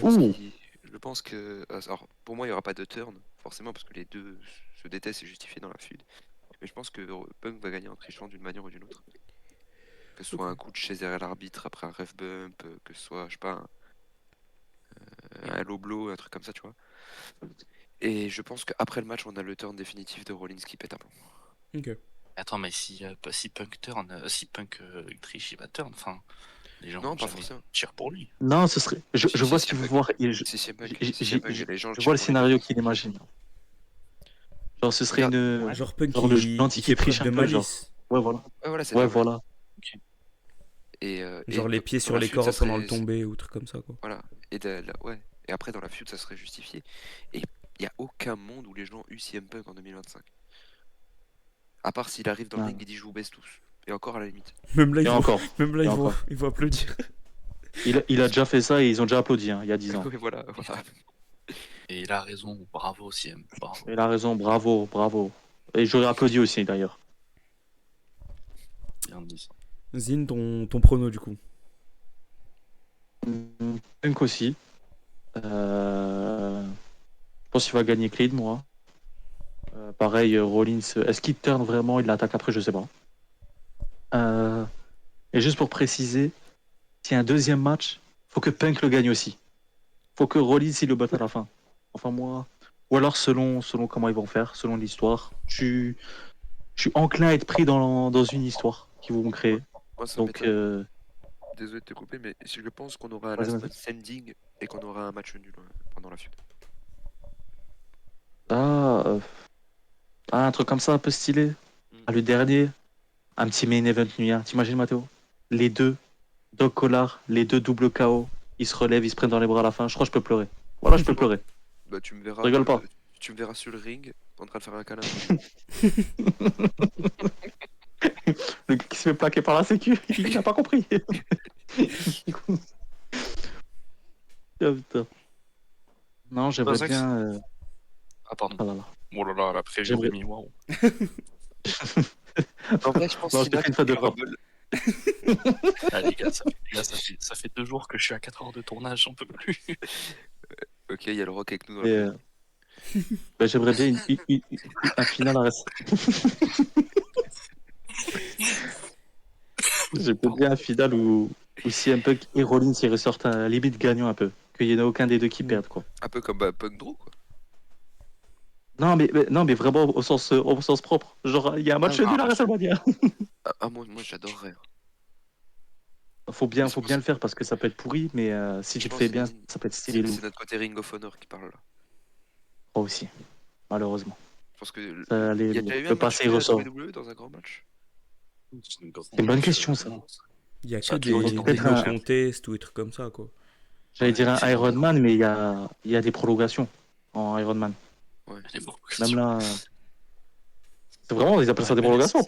Je pense que. Alors, pour moi, il n'y aura pas de turn, forcément, parce que les deux se détestent et justifiés dans la feud. Mais je pense que Punk va gagner en trichant d'une manière ou d'une autre. Que ce soit
Ok.
un coup de chaise derrière l'arbitre après un ref bump, que ce soit, je sais pas, un low blow, un truc comme ça, tu vois. Et je pense qu'après le match, on a le turn définitif de Rollins qui pète un plomb.
Ok.
Attends, mais si Punk turn, si Punk triche, il va turn. Enfin, les gens
Non,
vont
pas
jamais
forcément.
tirer pour lui.
Non, ce serait. Je vois ce
Si
qu'il veut
Punk,
voir. Et
si les gens le
je vois
tirent
le
pour les deux.
scénario qu'il imagine. Genre, ce serait
Regarde,
une.
Ouais.
Genre Punk,
Genre le
il
gentil qui
fait preuve
triche
de
un peu, genre.
malice.
Ouais, voilà.
ouais, voilà, c'est
Ouais,
ça, ouais.
voilà.
Et
Genre les pieds
dans
sur
la
les
feud, ça
cordes pendant le
serait.
tombé ou truc comme ça, quoi.
Voilà. Ouais. Et après, dans la feud, ça serait justifié. Et il n'y a aucun monde où les gens ont eu CM Punk en 2025. À part s'il arrive dans le
Ah.
ring et dit je vous baisse tous. Et encore à la limite.
Même là,
Et encore.
même là,
Et encore.
ils vont applaudir.
Il a déjà fait ça et ils ont déjà applaudi, hein, il y a 10 ans.
Ouais, voilà, voilà.
Et il a raison, bravo CM, bravo.
Il a raison, bravo, bravo. Et j'aurais applaudi aussi, d'ailleurs.
Bien dit.
Zine, ton prono, du coup.
Punk aussi. Je pense qu'il va gagner clean, moi. Pareil, Rollins, est-ce qu'il turn vraiment? Il l'attaque après, je sais pas. Euh, et juste pour préciser, s'il y a un deuxième match, faut que Punk le gagne aussi. Faut que Rollins il le batte à la fin. Enfin moi. Ou alors selon comment ils vont faire, selon l'histoire. Je suis enclin à être pris dans une histoire qu'ils vont créer.
Moi, ça
Donc,
m'étonne. Désolé de te couper, mais je pense qu'on aura un
vas-y,
last
vas-y.
man standing et qu'on aura un match nul pendant la feud.
Ah, un truc comme ça, un peu stylé.
Mm.
Ah, le dernier, un petit main event nuit 1. T'imagines, Mathéo? Les deux, Doc Collar, les deux double KO. Ils se relèvent, ils se prennent dans les bras à la fin. Je crois que je peux pleurer. Voilà, je peux pleurer.
Bah,
Je rigole pas.
tu me verras sur le ring en train de faire un câlin.
Le gars qui se fait plaquer par la sécu, il n'a pas compris. Ah, putain. Non,
Bah,
j'aimerais
Zax.
bien.
Ah, pardon.
Ah là là.
Oh là là, la preview
J'aimerais.
Rémi, waouh.
En vrai, je pense
Non, je te
qu'Ina
fais une fête de
le
frappe.
Rumble.
Ah, les gars, ça fait 2 jours que je suis à 4 heures de tournage, j'en peux plus.
Ok, il y a le Rock avec nous dans
Et,
le ring.
j'aimerais bien un final à reste. J'aimerais bien un final où CM Punk et Rollins ils ressortent à limite gagnant un peu. Qu'il n'y en a aucun des deux qui perdent, quoi.
Un peu comme bah, Punk Drew, quoi.
Non, non, mais vraiment au sens propre. Genre, il y a un
Ah,
match
oui.
nul à WrestleMania.
Moi j'adorerais. Mais
Faut bien le faire parce que ça peut être pourri, mais si
je
tu le
pense
fais
que
bien, ça peut être stylé de
c'est
ouf.
notre côté Ring of Honor qui parle là.
Moi aussi, malheureusement.
Je pense que il y a déjà eu un
Le
match
passé il
nul à
ressort.
WWE dans un grand match.
C'est une grande
C'est une bonne
match,
question, ça.
Il y a
ça
que
a toujours été
des,
dans
des
des
Peut-être
no
matchs.
contest ou des trucs comme ça, quoi.
j'allais
Ouais,
dire un
C'est
Iron
vraiment
Man, mais il y a des prolongations en Iron Man.
ouais.
les
Même
prolongations.
là, c'est vraiment, ils appellent
La
ça des
MLS.
prolongations.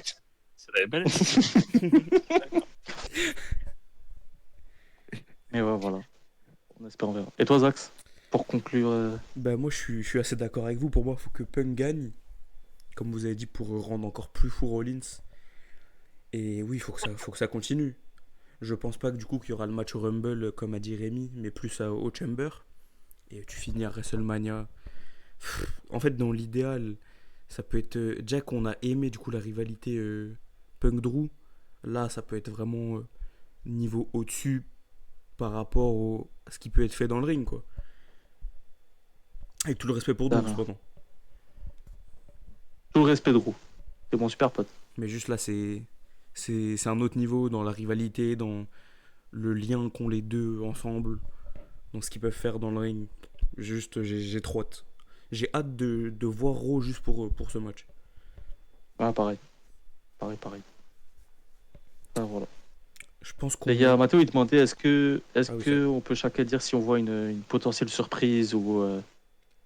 C'est la MLS.
Mais ouais, voilà. On espère, on verra. Et toi, Zax, pour conclure,
Bah, moi, je suis assez d'accord avec vous. Pour moi, il faut que Punk gagne. Comme vous avez dit, pour rendre encore plus fou Rollins. Et oui, faut que ça continue. Je pense pas que du coup qu'il y aura le match au Rumble comme a dit Rémi, mais plus au Chamber. Et tu finis à WrestleMania. En fait, dans l'idéal, ça peut être. Jack, on a aimé du coup la rivalité Punk Drew. Là, ça peut être vraiment niveau au-dessus par rapport à ce qui peut être fait dans le ring, quoi. Avec tout le respect pour Drew,
tout
cependant.
le respect de Drew. C'est mon super pote.
Mais juste là, c'est un autre niveau dans la rivalité, dans le lien qu'ont les deux ensemble, dans ce qu'ils peuvent faire dans le ring. Juste, j'ai trop hâte. J'ai hâte de voir Raw juste pour ce match.
Ah, pareil. Pareil. Ah, voilà.
Je pense
Et il y a
qu'on.
Mathéo, il demandait est-ce
Ah oui, ça.
que on peut chacun dire si on voit une potentielle surprise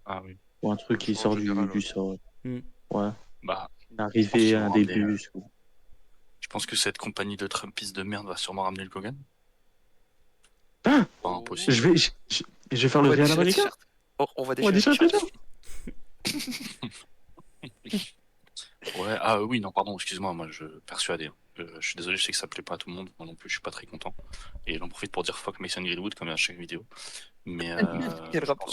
Ah oui.
ou un truc qui
En
sort
général,
du
ouais.
sort.
Hmm.
Ouais.
Bah,
Une
je pense
arrivée,
qu'ils
un
vont ramener.
début.
Je pense que cette compagnie de Trumpistes de merde va sûrement ramener le Kogan.
Ah,
Pas
Oh.
impossible.
je vais faire
On
le
va
Real
déchirer le
américain.
t-shirt. On va
On va
déchirer le
dire
t-shirt.
Ouais, ah oui, non, pardon, excuse-moi, moi je persuadé. Hein. Je suis désolé, je sais que ça plaît pas à tout le monde, moi non plus, je suis pas très content. Et j'en profite pour dire fuck Mason Greenwood comme à chaque vidéo. Mais
Quel
je
rapport?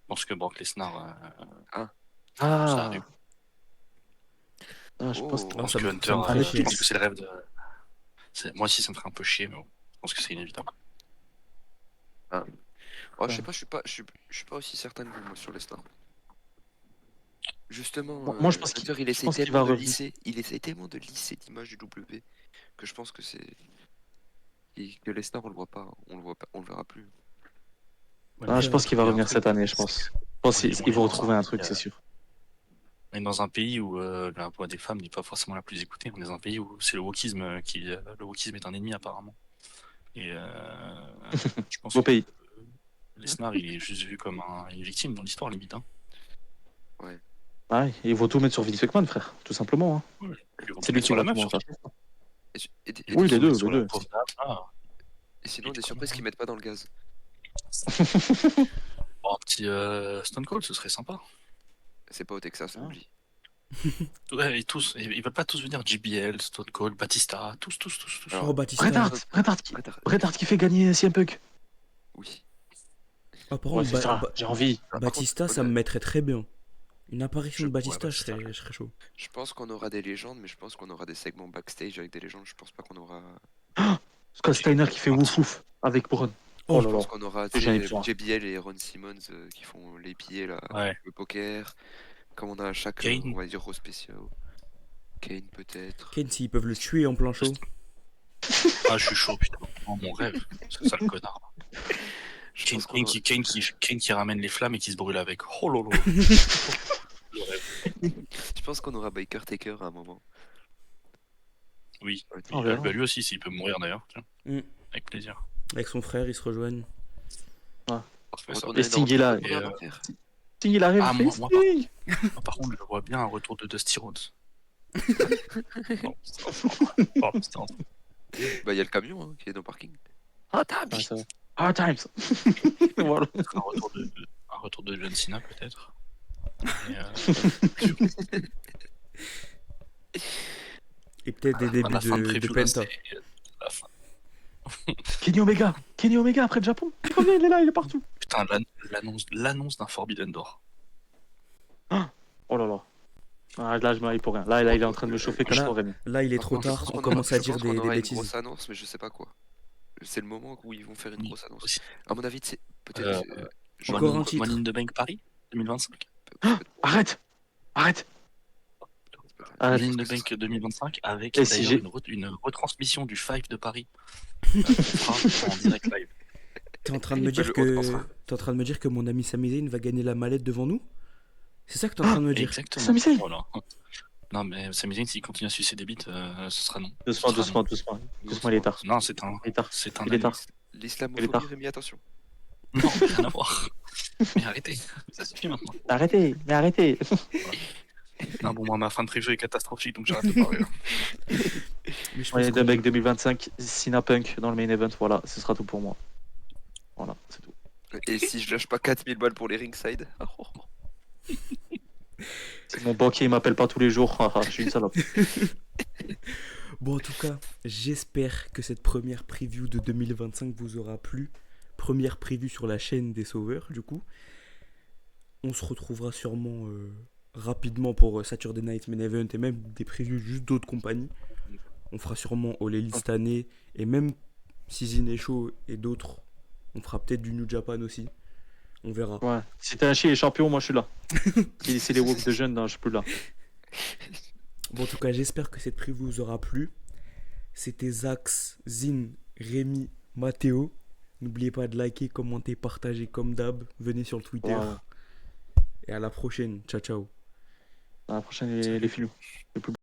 pense que Brock Lesnar,
Ah.
ça
Ah,
arrive.
Ah, je pense
Oh.
Je
Ah,
pense
ça
que
me-
Hunter,
ça me ferait
je
chier.
pense que c'est le rêve de. Moi aussi, ça me ferait un peu chier, mais bon, je pense que c'est inévitable.
Oh, je sais pas, je suis pas aussi certain que vous, moi, sur Lesnar. Justement,
Moi, je pense
Hunter, il
je
essaye
pense qu'il
tellement
va
de
revenir.
lisser, il essaye tellement de lisser l'image du W que je pense que que Lesnar, on le verra plus.
Ouais,
Ah,
mais
je
il
pense
y
qu'il
a
va
un
revenir
truc,
cette année, je pense. Je pense
on
qu'ils
est
vont
dans
retrouver
un
un
pays,
truc, c'est sûr.
on est dans un pays où la voix des femmes n'est pas forcément la plus écoutée. On est dans un pays où c'est le wokisme le wokisme est un ennemi apparemment. Et je pense
Beau
que
pays.
Lesnar, il est juste vu comme une victime dans l'histoire limite. Hein.
Ouais.
Ah, ouais, ils vont tout mettre sur Vince McMahon, frère, tout simplement. Hein.
Ouais. Ils vont
C'est
tout
lui
mettre
qui
sur
va
la
tout
meuf
monter.
surtout.
Et
Ils
Oui,
vont
les
tout
deux,
mettre sur
les
la
deux.
pauvre dame. Ah,
Et sinon, des
Étonnant,
surprises
hein.
qu'ils mettent pas dans le gaz.
Bon, un petit Stone Cold, ce serait sympa.
C'est pas au Texas,
Ah.
oublie.
Ouais, et tous, ils veulent pas tous venir JBL, Stone Cold, Batista, tous.
Alors,
Oh, Batista.
Bret Hart qui fait gagner CM Punk.
oui.
Ah, par
Ouais,
contre,
c'est ça, j'ai envie.
Par
Batista,
contre,
ça me mettrait très bien. Une apparition de
Ouais,
Batista,
Batista,
je serais chaud.
je pense qu'on aura des légendes, mais je pense qu'on aura des segments backstage avec des légendes. Je pense pas qu'on aura.
Scott Steiner qui fait ouf ouf avec Braun. Oh
Oh,
là
Je
là.
pense qu'on aura,
Que
tu
j'en ai
sais,
besoin.
JBL et Ron Simmons qui font les billets là,
Ouais.
le poker. Comme on a à chaque,
Kane.
on va dire, au spécial. Kane peut-être.
Kane, s'ils peuvent le tuer en plein show.
Ah, je suis chaud, putain. Oh, mon rêve. C'est ça le connard.
Je
Kane,
pense qu'on aura-
Kane qui ramène les flammes et qui se brûle avec. Oh lolo. Le rêve.
je pense qu'on aura Baker Taker à un moment.
Oui.
On
Et,
verra.
bah, lui aussi, s'il peut mourir d'ailleurs. Tiens.
Mm.
Avec plaisir.
Avec son frère, ils se rejoignent.
Parfait, ça.
Retourner
Sting
dans-
est là.
retourner en
Et,
arrière.
Sting, il arrive.
Ah,
il fait
moi,
Sting.
Par contre, je vois bien un retour de Dusty Rhodes. Oh, putain.
Bah, il y a le camion hein, qui est dans le parking. Ah, t'as
Ouais, ça va. Hard times. Voilà.
Un retour de John Cena peut-être. Et,
Et peut-être des débuts
la fin de
de
preview, là,
Penta.
c'est la fin.
Kenny Omega après le Japon. Revenez, il est là, il est partout.
Putain, l'annonce d'un Forbidden Door.
Oh là là. Ah, là, je m'arrive pour rien. Là, il est en train de me chauffer comme
Là,
je rêve.
Là, il est
Par
trop
contre, je
tard,
pense
on
qu'on
commence
aura-
à
je
dire
pense qu'on
des
aura une
bêtises.
grosse annonce, mais je sais pas quoi. C'est le moment où ils vont faire une
Oui,
grosse annonce.
aussi.
À mon avis, c'est peut-être.
Encore un titre.
Money in the Bank Paris 2025.
Arrête. Arrête.
Money in the Bank 2025 avec
Et si
d'ailleurs une retransmission du Five de Paris. qu'on fera en direct live.
T'es en train de me dire que mon ami Sami Zayn va gagner la mallette devant nous? C'est ça que t'es en train de me dire?
Exactement.
Sami Zayn.
Voilà. Non, mais Sami Zayn, s'il continue à sucer des bites, ce sera non.
Doucement,
Ce sera non.
doucement. Doucement, il est tard.
Non, c'est un.
Il est tard.
C'est un.
Il est tard. Il est
L'islamophobie,
tard.
Rémi, attention.
Non, rien à voir. Mais arrêtez, ça suffit maintenant.
Arrêtez.
Non, bon, moi, ma fin de preview est catastrophique, donc j'arrête de parler. Là.
Mais je
On est
pense
de Bank 2025, Cena Punk dans le main event, voilà, ce sera tout pour moi. Voilà, c'est tout.
Et si je lâche pas 4000 balles pour les ringside.
Si mon banquier il m'appelle pas tous les jours, je suis une salope.
Bon, en tout cas, j'espère que cette première preview de 2025 vous aura plu. Première preview sur la chaîne des Sauveurs, du coup. On se retrouvera sûrement rapidement pour Saturday Night Main Event et même des previews juste d'autres compagnies. On fera sûrement All Elite cette année et même si Zin est chaud et d'autres, on fera peut-être du New Japan aussi. On verra.
Ouais, si Tanahashi est champion, moi je suis là. Si c'est les Wolves de jeunes, non, je suis plus là.
Bon, en tout cas, j'espère que cette preview vous aura plu. C'était Zax, Zin, Rémi, Mathéo. N'oubliez pas de liker, commenter, partager comme d'hab. Venez sur le Twitter.
Ouais.
Et à la prochaine. Ciao, ciao.
À la prochaine, les filous.